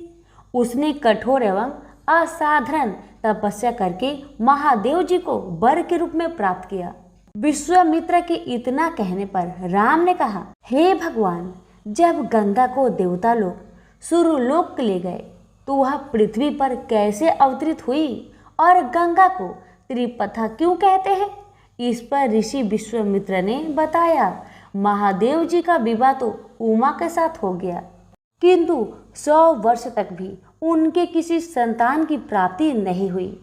Speaker 2: उसने कठोर एवं असाधारण तपस्या करके महादेव जी को वर के रूप में प्राप्त किया। विश्वामित्र के इतना कहने पर राम ने कहा, हे भगवान, जब गंगा को देवता लोग सूर्यलोक ले गए तो वह पृथ्वी पर कैसे अवतरित हुई और गंगा को त्रिपथा क्यों कहते हैं? इस पर ऋषि विश्वामित्र ने बताया, महादेव जी का विवाह तो उमा के साथ हो गया, किंतु 100 वर्ष तक भी उनके किसी संतान की प्राप्ति नहीं हुई।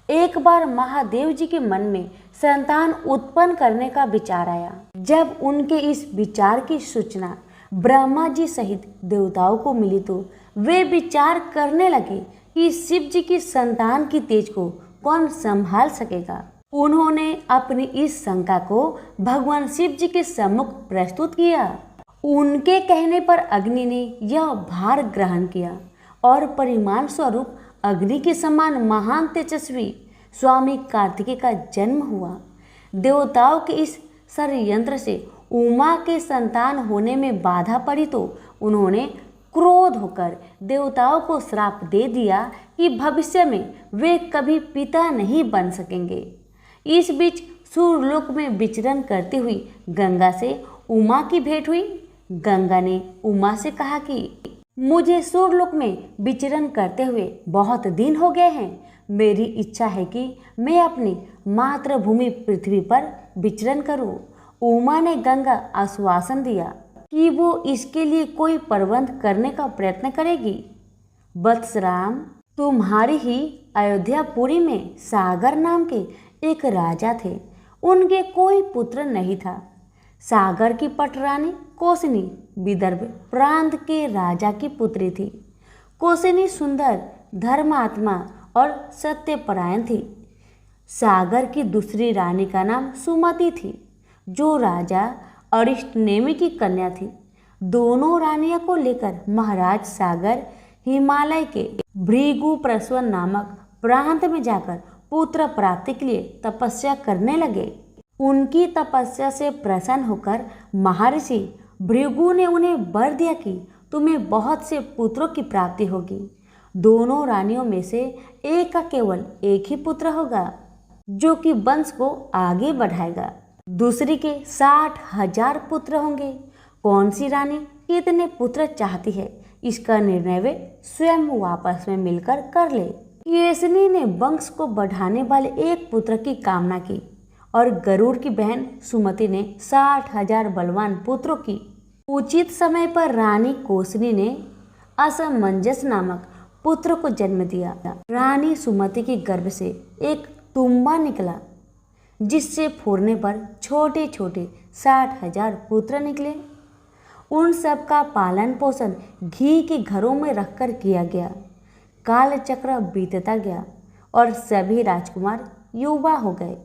Speaker 2: एक बार महादेव जी के मन में संतान उत्पन्न करने का विचार आया। जब उनके इस विचार की सूचना ब्रह्मा जी सहित देवताओं को मिली तो वे विचार करने लगे कि शिव जी की संतान की तेज को कौन संभाल सकेगा। उन्होंने अपनी इस शंका को भगवान शिव जी के सम्मुख प्रस्तुत किया। उनके कहने पर अग्नि ने यह भार ग्रहण किया और परिमाण स्वरूप अग्नि के समान महान तेजस्वी स्वामी कार्तिकेय का जन्म हुआ। देवताओं के इस षड्यंत्र से उमा के संतान होने में बाधा पड़ी तो उन्होंने क्रोध होकर देवताओं को श्राप दे दिया कि भविष्य में वे कभी पिता नहीं बन सकेंगे। इस बीच सूर्यलोक में विचरण करती हुई गंगा से उमा की भेंट हुई। गंगा ने उमा से कहा कि मुझे सूर्यलोक में विचरण करते हुए बहुत दिन हो गए हैं। मेरी इच्छा है कि मैं अपनी मातृभूमि पृथ्वी पर विचरण करूं। उमा ने गंगा आश्वासन दिया कि वो इसके लिए कोई प्रबंध करने का प्रयत्न करेगी। वत्सराम, तुम्हारी ही अयोध्यापुरी में सागर नाम के एक राजा थे। उनके कोई पुत्र नहीं था। सागर की पटरानी कौसनी विदर्भ प्रांत के राजा की पुत्री थी। कौसनी सुंदर, धर्मात्मा और सत्यपरायण थी। सागर की दूसरी रानी का नाम सुमति थी, जो राजा अरिष्टनेमि की कन्या थी। दोनों रानियों को लेकर महाराज सागर हिमालय के भृगु प्रस्वन नामक प्रांत में जाकर पुत्र प्राप्ति के लिए तपस्या करने लगे। उनकी तपस्या से प्रसन्न होकर महर्षि भृगु ने उन्हें वर दिया कि तुम्हें बहुत से पुत्रों की प्राप्ति होगी। दोनों रानियों में से एक का केवल एक ही पुत्र होगा, जो कि वंश को आगे बढ़ाएगा। दूसरी के 60,000 पुत्र होंगे। कौन सी रानी कितने पुत्र चाहती है, इसका निर्णय वे स्वयं आपस में मिलकर कर ले। केसनी ने वंश को बढ़ाने वाले एक पुत्र की कामना की और गरुड़ की बहन सुमति ने 60,000 बलवान पुत्रों की। उचित समय पर रानी कौसनी ने असमंजस नामक पुत्र को जन्म दिया। रानी सुमति के गर्भ से एक तुम्बा निकला, जिससे फोड़ने पर छोटे छोटे 60,000 पुत्र निकले। उन सब का पालन पोषण घी के घरों में रखकर किया गया। काल चक्र बीतता गया और सभी राजकुमार युवा हो गए।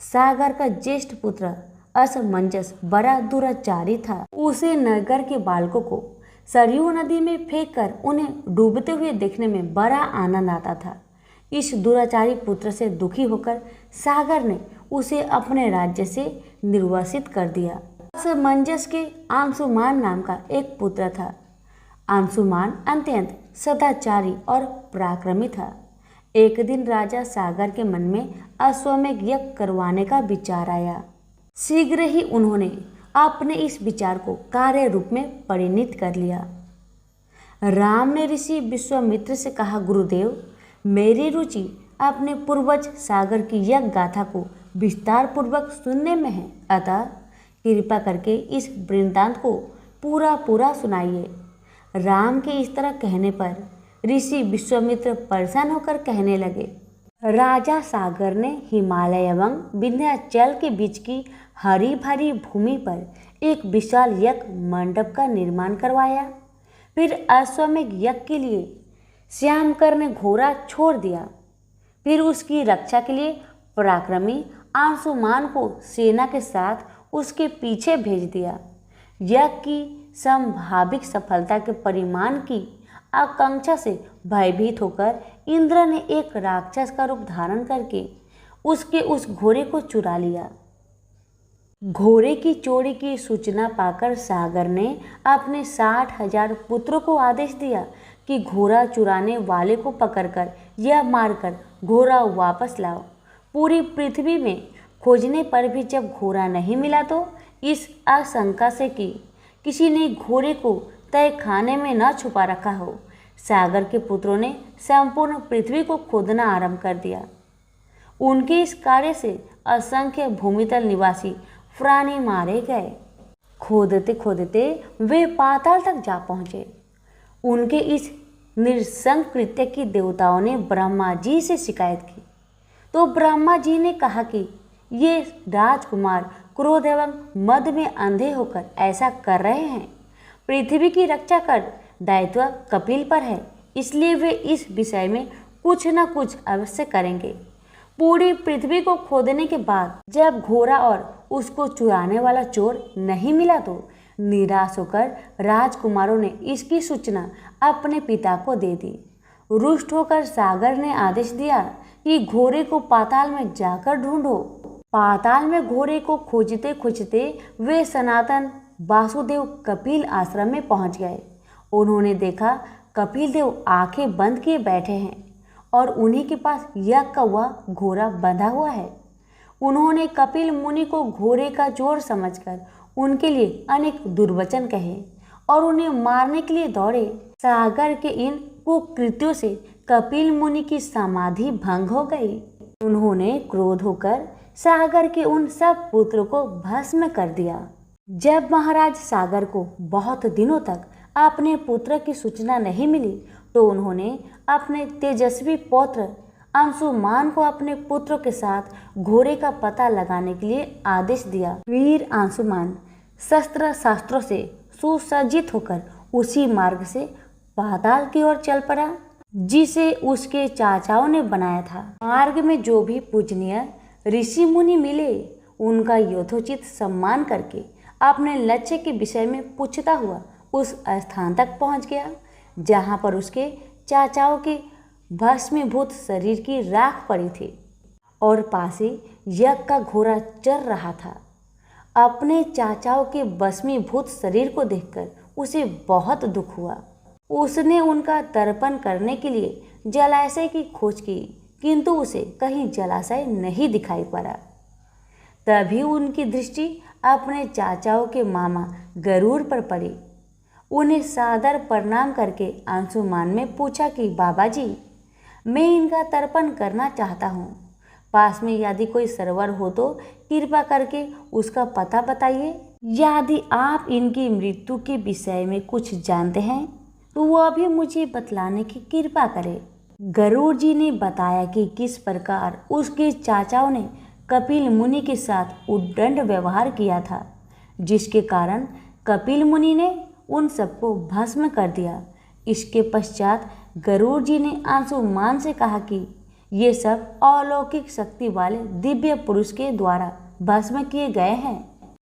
Speaker 2: सागर का ज्येष्ठ पुत्र असमंजस बड़ा दुराचारी था। उसे नगर के बालकों को सरयू नदी में फेंककर उन्हें डूबते हुए देखने में बड़ा आनंद आता था। इस दुराचारी पुत्र से दुखी होकर सागर ने उसे अपने राज्य से निर्वासित कर दिया। असमंजस के अंशुमान नाम का एक पुत्र था। अंशुमान अत्यंत सदाचारी और पराक्रमी था। एक दिन राजा सागर के मन में अश्वमेध यज्ञ करवाने का विचार आया। शीघ्र ही उन्होंने अपने इस विचार को कार्य रूप में परिणत कर लिया। राम ने ऋषि विश्वामित्र से कहा, गुरुदेव, मेरी रुचि अपने पूर्वज सागर की यज्ञ गाथा को विस्तार पूर्वक सुनने में है, अतः कृपा करके इस वृत्तांत को पूरा सुनाइए। राम के इस तरह कहने पर ऋषि विश्वामित्र परेशान होकर कहने लगे, राजा सागर ने हिमालय एवं विंध्याचल के बीच की हरी भरी भूमि पर एक विशाल यज्ञ मंडप का निर्माण करवाया। फिर अश्वमेध यज्ञ के लिए श्यामकर ने घोड़ा छोड़ दिया। फिर उसकी रक्षा के लिए पराक्रमी अंशुमान को सेना के साथ उसके पीछे भेज दिया। यज्ञ की संभावित सफलता के परिमाण की आकांक्षा से भयभीत होकर इंद्र ने एक राक्षस का रूप धारण करके उसके उस घोड़े को चुरा लिया। घोड़े की चोरी की सूचना पाकर सागर ने अपने 60,000 पुत्रों को आदेश दिया कि घोड़ा चुराने वाले को पकड़कर या मारकर घोड़ा वापस लाओ। पूरी पृथ्वी में खोजने पर भी जब घोड़ा नहीं मिला तो इस आशंका से कि किसी ने घोड़े को तय खाने में न छुपा रखा हो, सागर के पुत्रों ने संपूर्ण पृथ्वी को खोदना आरंभ कर दिया। उनके इस कार्य से असंख्य भूमितल निवासी प्राणी मारे गए। खोदते खोदते वे पाताल तक जा पहुंचे। उनके इस नृशंस कृत्य की देवताओं ने ब्रह्मा जी से शिकायत की तो ब्रह्मा जी ने कहा कि ये राजकुमार क्रोध एवं मद में अंधे होकर ऐसा कर रहे हैं। पृथ्वी की रक्षा कर दायित्व कपिल पर है, इसलिए वे इस विषय में कुछ न कुछ अवश्य करेंगे। पूरी पृथ्वी को खोदने के बाद जब घोड़ा और उसको चुराने वाला चोर नहीं मिला तो निराश होकर राजकुमारों ने इसकी सूचना अपने पिता को दे दी। रुष्ट होकर सागर ने आदेश दिया कि घोड़े को पाताल में जाकर ढूंढो। पाताल में घोड़े को खोजते खोजते वे सनातन वासुदेव कपिल आश्रम में पहुंच गए। उन्होंने देखा कपिल देव आंखें बंद किए बैठे हैं और उन्हीं के पास यज्ञ का वह घोड़ा बंधा हुआ है। उन्होंने कपिल मुनि को घोड़े का चोर समझकर उनके लिए अनेक दुर्वचन कहे और उन्हें मारने के लिए दौड़े। सागर के इन कुकृत्यों से कपिल मुनि की समाधि भंग हो गई। उन्होंने क्रोध होकर सागर के उन सब पुत्रों को भस्म कर दिया। जब महाराज सागर को बहुत दिनों तक अपने पुत्र की सूचना नहीं मिली तो उन्होंने अपने तेजस्वी पौत्र अंशुमान को अपने पुत्रों के साथ घोड़े का पता लगाने के लिए आदेश दिया। वीर अंशुमान शस्त्र शास्त्रों से सुसज्जित होकर उसी मार्ग से पाताल की ओर चल पड़ा जिसे उसके चाचाओं ने बनाया था। मार्ग में जो भी पूजनीय ऋषि मुनि मिले उनका यथोचित सम्मान करके अपने लक्ष्य के विषय में पूछता हुआ उस स्थान तक पहुंच गया जहां पर उसके चाचाओं के भस्मीभूत शरीर की राख पड़ी थी और पास ही यज्ञ का घोड़ा चल रहा था। अपने चाचाओं के भस्मीभूत शरीर को देखकर उसे बहुत दुख हुआ। उसने उनका तर्पण करने के लिए जलाशय की खोज की किंतु उसे कहीं जलाशय नहीं दिखाई पड़ा। तभी उनकी दृष्टि अपने चाचाओं के मामा गरुड़ पर पड़ी। उन्हें सादर प्रणाम करके अंशुमान ने पूछा कि बाबा जी, मैं इनका तर्पण करना चाहता हूँ। पास में यदि कोई सरोवर हो तो कृपा करके उसका पता बताइए। यदि आप इनकी मृत्यु के विषय में कुछ जानते हैं तो वह भी मुझे बतलाने की कृपा करें। गरुड़ जी ने बताया कि किस प्रकार उसके चाचाओं ने कपिल मुनि के साथ उद्दंड व्यवहार किया था, जिसके कारण कपिल मुनि ने उन सबको भस्म कर दिया। इसके पश्चात गरुड़ जी ने अंशुमान से कहा कि ये सब अलौकिक शक्ति वाले दिव्य पुरुष के द्वारा भस्म किए गए हैं,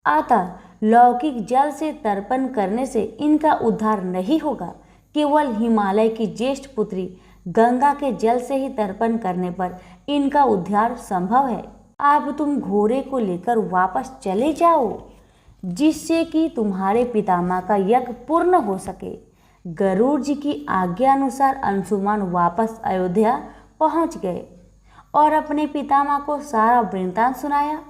Speaker 2: अतः लौकिक जल से तर्पण करने से इनका उद्धार नहीं होगा। केवल हिमालय की ज्येष्ठ पुत्री गंगा के जल से ही तर्पण करने पर इनका उद्धार संभव है। अब तुम घोड़े को लेकर वापस चले जाओ, जिससे कि तुम्हारे पितामह का यज्ञ पूर्ण हो सके। गरुड़ जी की आज्ञा अनुसार अंशुमान वापस अयोध्या पहुंच गए और अपने पितामह को सारा वृत्तांत सुनाया।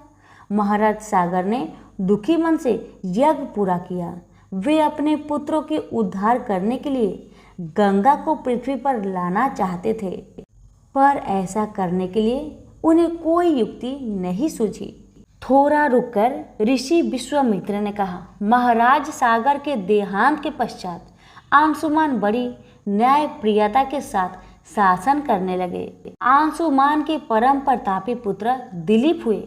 Speaker 2: महाराज सागर ने दुखी मन से यज्ञ पूरा किया। वे अपने पुत्रों के उद्धार करने के लिए गंगा को पृथ्वी पर लाना चाहते थे, पर ऐसा करने के लिए उन्हें कोई युक्ति नहीं सूझी। थोड़ा रुककर ऋषि विश्वामित्र ने कहा, महाराज सागर के देहांत के पश्चात अंशुमान बड़ी न्याय प्रियता के साथ शासन करने लगे। अंशुमान के परम प्रतापी पुत्र दिलीप हुए।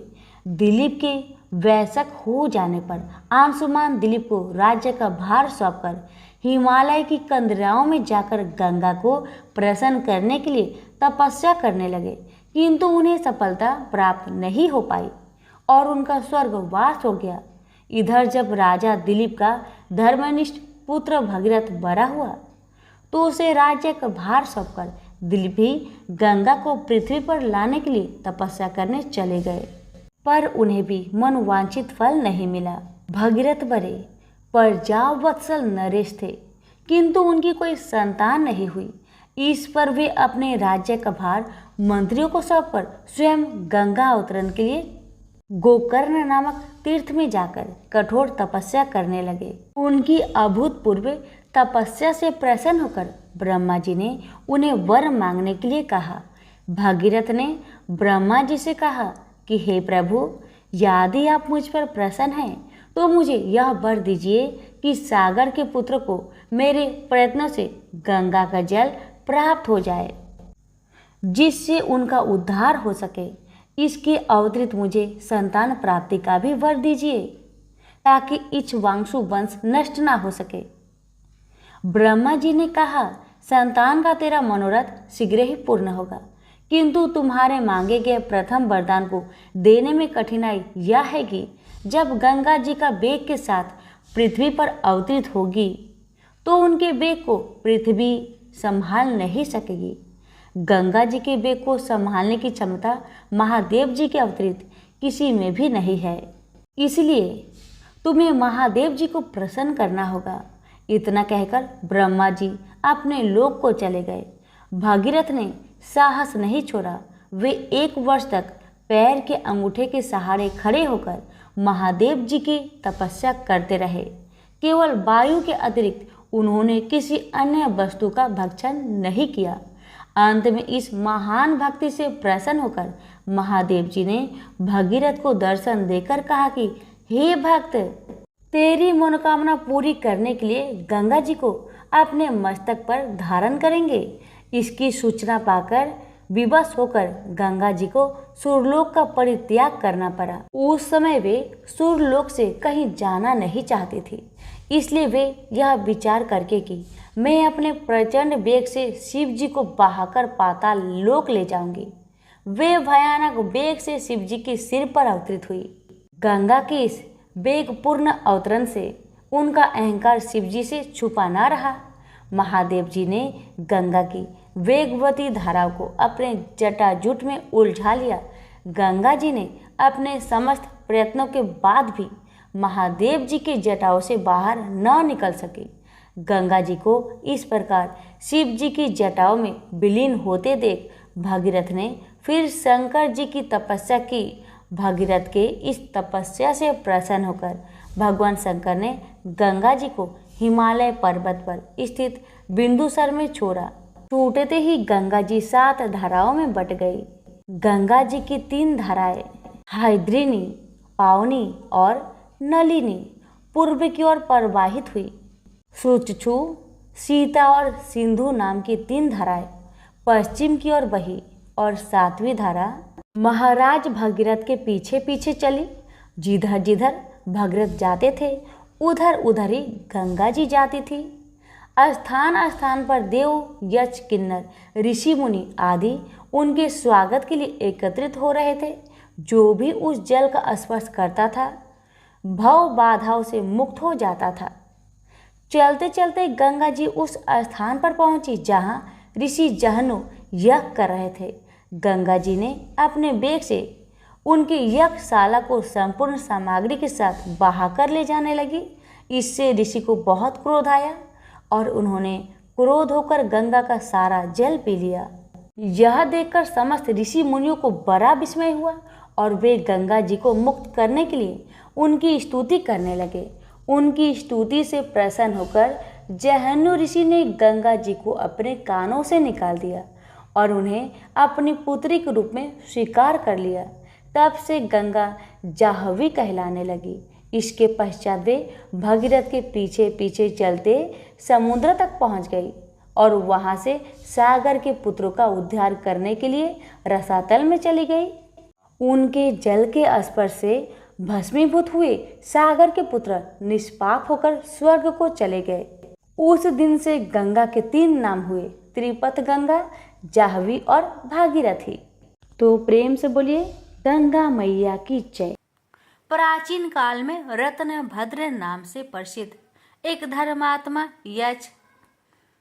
Speaker 2: दिलीप के वयस्क हो जाने पर अंशुमान दिलीप को राज्य का भार सौंपकर हिमालय की कंदराओं में जाकर गंगा को प्रसन्न करने के लिए तपस्या करने लगे, किंतु उन्हें सफलता प्राप्त नहीं हो पाई और उनका स्वर्गवास हो गया। इधर जब राजा दिलीप का धर्मनिष्ठ पुत्र भगीरथ बड़ा हुआ तो उसे राज्य का भार सौंपकर दिलीप भी गंगा को पृथ्वी पर लाने के लिए तपस्या करने चले गए, पर उन्हें भी मनोवांछित फल नहीं मिला। भगीरथ बड़े प्रजावत्सल नरेश थे, किंतु उनकी कोई संतान नहीं हुई। इस पर वे अपने राज्य का भार मंत्रियों को सौंपकर स्वयं गंगा अवतरण के लिए गोकर्ण नामक तीर्थ में जाकर कठोर तपस्या करने लगे। उनकी अभूतपूर्व तपस्या से प्रसन्न होकर ब्रह्मा जी ने उन्हें वर मांगने के लिए कहा। भगीरथ ने ब्रह्मा जी से कहा कि हे प्रभु, यदि आप मुझ पर प्रसन्न हैं तो मुझे यह वर दीजिए कि सागर के पुत्र को मेरे प्रयत्नों से गंगा का जल प्राप्त हो जाए, जिससे उनका उद्धार हो सके। इसके अतिरिक्त मुझे संतान प्राप्ति का भी वर दीजिए, ताकि इक्ष्वाकु वंश नष्ट ना हो सके। ब्रह्मा जी ने कहा, संतान का तेरा मनोरथ शीघ्र ही पूर्ण होगा, किंतु तुम्हारे मांगे गए प्रथम वरदान को देने में कठिनाई यह है कि जब गंगा जी का वेग के साथ पृथ्वी पर अवतरित होगी तो उनके वेग को पृथ्वी संभाल नहीं सकेगी। गंगा जी के वेग को संभालने की क्षमता महादेव जी के अवतरित किसी में भी नहीं है, इसलिए तुम्हें महादेव जी को प्रसन्न करना होगा। इतना कहकर ब्रह्मा जी अपने लोक को चले गए। भागीरथ ने साहस नहीं छोड़ा। वे 1 वर्ष तक पैर के अंगूठे के सहारे खड़े होकर महादेव जी की तपस्या करते रहे। केवल वायु के अतिरिक्त उन्होंने किसी अन्य वस्तु का भक्षण नहीं किया। अंत में इस महान भक्ति से प्रसन्न होकर महादेव जी ने भगीरथ को दर्शन देकर कहा कि हे भक्त, तेरी मनोकामना पूरी करने के लिए गंगा जी को अपने मस्तक पर धारण करेंगे। इसकी सूचना पाकर विवश होकर गंगा जी को सूर्यलोक का परित्याग करना पड़ा। उस समय वे सूर्यलोक से कहीं जाना नहीं चाहती थी, इसलिए वे यह विचार करके कि मैं अपने प्रचंड वेग से शिव जी को बहाकर पाताल लोक ले जाऊंगी, वे भयानक वेग से शिव जी के सिर पर अवतरित हुई। गंगा के इस वेगपूर्ण अवतरण से उनका अहंकार शिव जी से छुपा न रहा। महादेव जी ने गंगा की वेगवती धाराओं को अपने जटाजूट में उलझा लिया। गंगा जी ने अपने समस्त प्रयत्नों के बाद भी महादेव जी के जटाओं से बाहर न निकल सकी। गंगा जी को इस प्रकार शिव जी की जटाओं में विलीन होते देख भगीरथ ने फिर शंकर जी की तपस्या की। भगीरथ के इस तपस्या से प्रसन्न होकर भगवान शंकर ने गंगा जी को हिमालय पर्वत पर स्थित बिंदुसर में छोड़ा। छूटते ही गंगा जी 7 धाराओं में बट गई। गंगा जी की 3 धाराएं हैद्रिनी, पावनी और नलिनी पूर्व की ओर प्रवाहित हुई। सुचक्षु, सीता और सिंधु नाम की 3 धाराएं पश्चिम की ओर बही और 7वीं धारा महाराज भगीरथ के पीछे पीछे चली। जिधर जिधर भगीरथ जाते थे उधर उधर ही गंगा जी जाती थी। स्थान स्थान पर देव, यक्ष, किन्नर, ऋषि मुनि आदि उनके स्वागत के लिए एकत्रित हो रहे थे। जो भी उस जल का स्पर्श करता था भव बाधाओं से मुक्त हो जाता था। चलते चलते गंगा जी उस स्थान पर पहुंची जहां ऋषि जहनु यज्ञ कर रहे थे। गंगा जी ने अपने वेग से उनकी यज्ञशाला को संपूर्ण सामग्री के साथ बहाकर ले जाने लगी। इससे ऋषि को बहुत क्रोध आया और उन्होंने क्रोध होकर गंगा का सारा जल पी लिया। यह देखकर समस्त ऋषि मुनियों को बड़ा विस्मय हुआ और वे गंगा जी को मुक्त करने के लिए उनकी स्तुति करने लगे। उनकी स्तुति से प्रसन्न होकर जहन्नु ऋषि ने गंगा जी को अपने कानों से निकाल दिया और उन्हें अपनी पुत्री के रूप में स्वीकार कर लिया। तब से गंगा जाह्नवी कहलाने लगी। इसके पश्चात वे भगीरथ के पीछे पीछे चलते समुद्र तक पहुंच गई और वहां से सागर के पुत्रों का उद्धार करने के लिए रसातल में चली गई। उनके जल के स्पर्श से भस्मीभूत हुए सागर के पुत्र निष्पाप होकर स्वर्ग को चले गए। उस दिन से गंगा के 3 नाम हुए, त्रिपथ गंगा, जाह्नवी और भागीरथी। तो प्रेम से बोलिए गंगा मैया की जय।
Speaker 1: प्राचीन काल में रत्नभद्र नाम से प्रसिद्ध एक धर्मात्मा यक्ष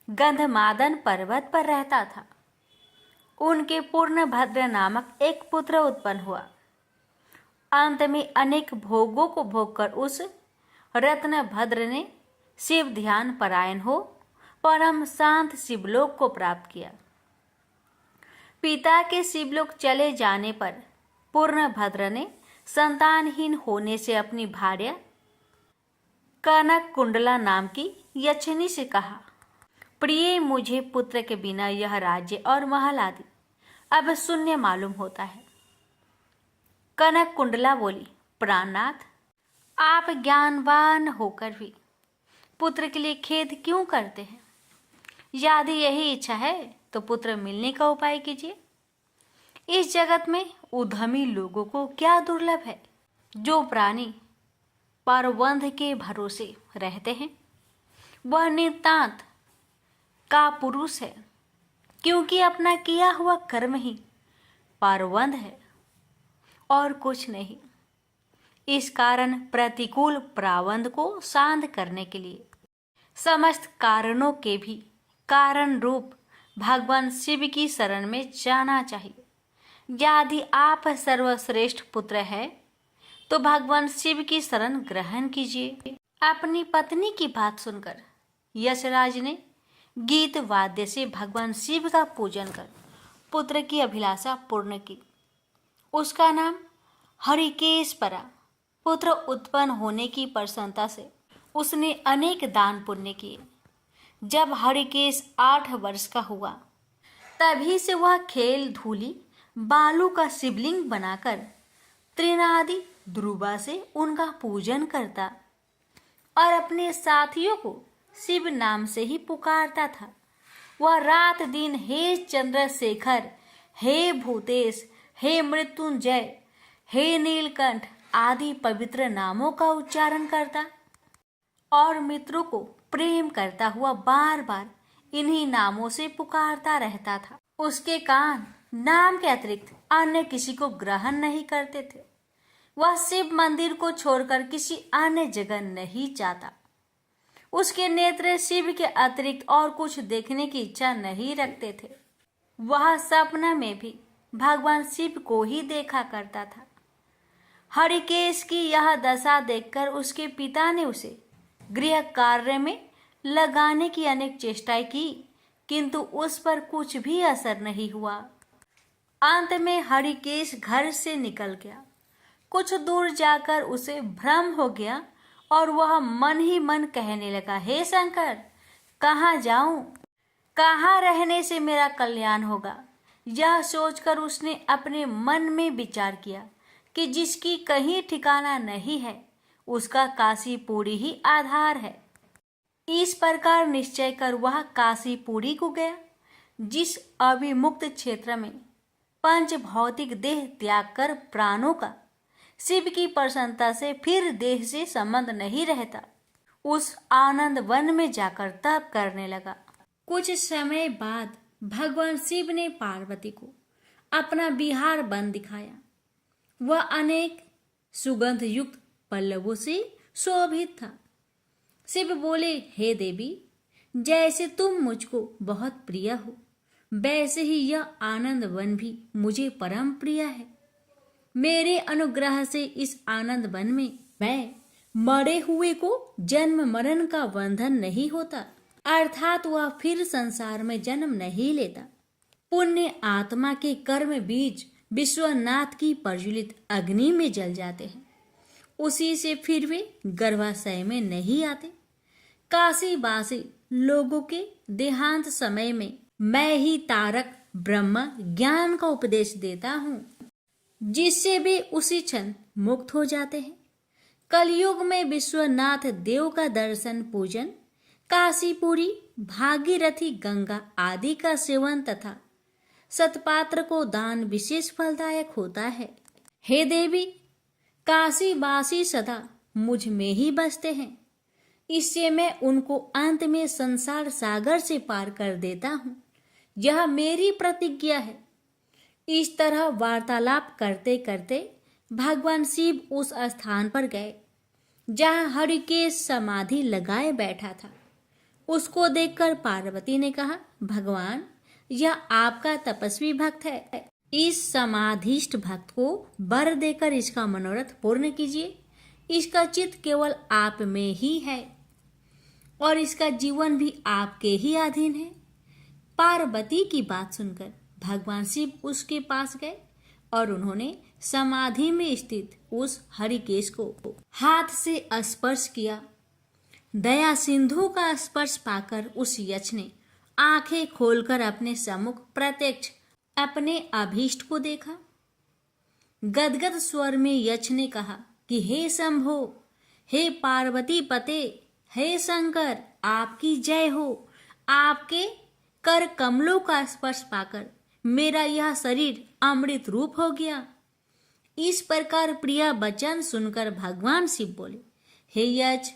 Speaker 1: गंधमादन पर्वत पर रहता था। उनके पूर्णभद्र नामक एक पुत्र उत्पन्न हुआ। अंत में अनेक भोगों को भोगकर उस रत्नभद्र ने शिव ध्यान परायण हो परम शांत शिवलोक को प्राप्त किया। पिता के शिवलोक चले जाने पर पूर्णभद्र ने संतानहीन होने से अपनी भार्या कनक कुंडला नाम की यक्षिणी से कहा, प्रिय, मुझे पुत्र के बिना यह राज्य और महल आदि अब शून्य मालूम होता है। कनक कुंडला बोली, प्राणनाथ, आप ज्ञानवान होकर भी पुत्र के लिए खेद क्यों करते हैं? यदि यही इच्छा है तो पुत्र मिलने का उपाय कीजिए। इस जगत में उद्यमी लोगों को क्या दुर्लभ है। जो प्राणी परवंध के भरोसे रहते हैं वह नितांत का पुरुष है, क्योंकि अपना किया हुआ कर्म ही परवंध है और कुछ नहीं। इस कारण प्रतिकूल प्रावंध को शांत करने के लिए समस्त कारणों के भी कारण रूप भगवान शिव की शरण में जाना चाहिए। यदि आप सर्वश्रेष्ठ पुत्र है तो भगवान शिव की शरण ग्रहण कीजिए। अपनी पत्नी की बात सुनकर यशराज ने गीत वाद्य से भगवान शिव का पूजन कर पुत्र की अभिलाषा पूर्ण की। उसका नाम हरिकेश पड़ा। पुत्र उत्पन्न होने की प्रसन्नता से उसने अनेक दान पुण्य किए। जब हरिकेश 8 वर्ष का हुआ तभी से वह खेल धूली बालू का शिवलिंग बनाकर त्रिनादि ध्रुवा से उनका पूजन करता और अपने साथियों को शिव नाम से ही पुकारता था। वह रात दिन हे चंद्रशेखर, हे भूतेश, हे मृत्युंजय, हे नीलकंठ आदि पवित्र नामों का उच्चारण करता और मित्रों को प्रेम करता हुआ बार बार इन्हीं नामों से पुकारता रहता था। उसके कान नाम के अतिरिक्त अन्य किसी को ग्रहण नहीं करते थे। वह शिव मंदिर को छोड़कर किसी अन्य जगह नहीं जाता। उसके नेत्र शिव के अतिरिक्त और कुछ देखने की इच्छा नहीं रखते थे। वह सपना में भी भगवान शिव को ही देखा करता था। हरिकेश की यह दशा देखकर उसके पिता ने उसे गृह कार्य में लगाने की अनेक चेष्टाएं की, किंतु उस पर कुछ भी असर नहीं हुआ। अंत में हरिकेश घर से निकल गया। कुछ दूर जाकर उसे भ्रम हो गया और वह मन ही मन कहने लगा, हे शंकर, कहाँ जाऊं? कहाँ रहने से मेरा कल्याण होगा? यह सोचकर उसने अपने मन में विचार किया कि जिसकी कहीं ठिकाना नहीं है उसका काशीपुरी ही आधार है। इस प्रकार निश्चय कर वह काशीपुरी को गया, जिस अविमुक्त क्षेत्र में पंच भौतिक देह त्याग कर प्राणों का शिव की प्रसन्नता से फिर देह से संबंध नहीं रहता, उस आनंद वन में जाकर तप करने लगा। कुछ समय बाद भगवान शिव ने पार्वती को अपना विहार वन दिखाया। वह अनेक सुगंध युक्त पल्लवों से शोभित था। शिव बोले, हे देवी, जैसे तुम मुझको बहुत प्रिय हो वैसे ही यह आनंद वन भी मुझे परम प्रिय है। मेरे अनुग्रह से इस आनंद वन में मैं मरे हुए को जन्म मरण का बंधन नहीं होता, अर्थात वह फिर संसार में जन्म नहीं लेता। पुण्य आत्मा के कर्म बीज विश्वनाथ की प्रज्वलित अग्नि में जल जाते हैं, उसी से फिर वे गर्भाशय में नहीं आते। काशीवासी लोगों के देहांत समय में मैं ही तारक ब्रह्म ज्ञान का उपदेश देता हूँ, जिससे वे उसी क्षण मुक्त हो जाते हैं। कलयुग में विश्वनाथ देव का दर्शन पूजन, काशीपुरी, भागीरथी गंगा आदि का सेवन तथा सतपात्र को दान विशेष फलदायक होता है। हे देवी, काशीवासी सदा मुझ में ही बसते हैं, इससे मैं उनको अंत में संसार सागर से पार कर देता हूँ। यह मेरी प्रतिज्ञा है। इस तरह वार्तालाप करते करते भगवान शिव उस स्थान पर गए जहाँ हरिकेश समाधि लगाए बैठा था। उसको देखकर पार्वती ने कहा, भगवान, यह आपका तपस्वी भक्त है। इस समाधिष्ठ भक्त को वर देकर इसका मनोरथ पूर्ण कीजिए। इसका चित्त केवल आप में ही है और इसका जीवन भी आपके ही अधीन है। पार्वती की बात सुनकर भगवान शिव उसके पास गए और उन्होंने समाधि में स्थित उस हरिकेश को हाथ से स्पर्श किया। दया सिंधु का स्पर्श पाकर उस यक्ष ने आंखें खोलकर अपने सम्मुख प्रत्यक्ष अपने अभीष्ट को देखा। गदगद स्वर में यक्ष ने कहा कि हे शंभो, हे पार्वती पते, हे शंकर, आपकी जय हो। आपके कर कमलों का स्पर्श पाकर मेरा यह शरीर अमृत रूप हो गया। इस प्रकार प्रिया वचन सुनकर भगवान शिव बोले, हे यक्ष,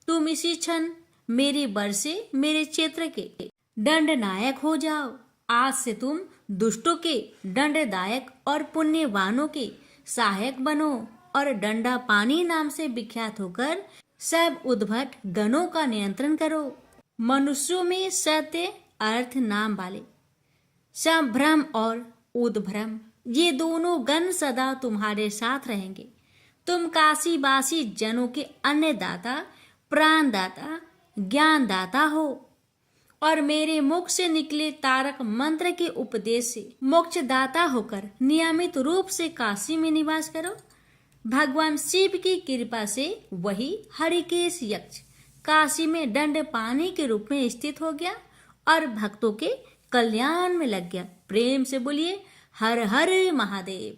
Speaker 1: तुम इसी क्षण मेरे वर से मेरे क्षेत्र के दंडनायक हो जाओ। आज से तुम दुष्टों के दंडदायक और पुण्यवानों के सहायक बनो और डंडा पानी नाम से विख्यात होकर सब उद्भट गणों का नियंत्रण करो। मनुष्यों में सत्य अर्थ नाम वाले संभ्रम और उद्भ्रम, ये दोनों गण सदा तुम्हारे साथ रहेंगे। तुम काशीवासी जनों के अन्नदाता, प्राणदाता, ज्ञानदाता हो और मेरे मुख से निकले तारक मंत्र के उपदेश से मोक्षदाता होकर नियमित रूप से काशी में निवास करो। भगवान शिव की कृपा से वही हरिकेश यक्ष काशी में दंड पानी के रूप में स्थित हो गया और भक्तों के कल्याण में लग गया। प्रेम से बोलिए हर हर महादेव।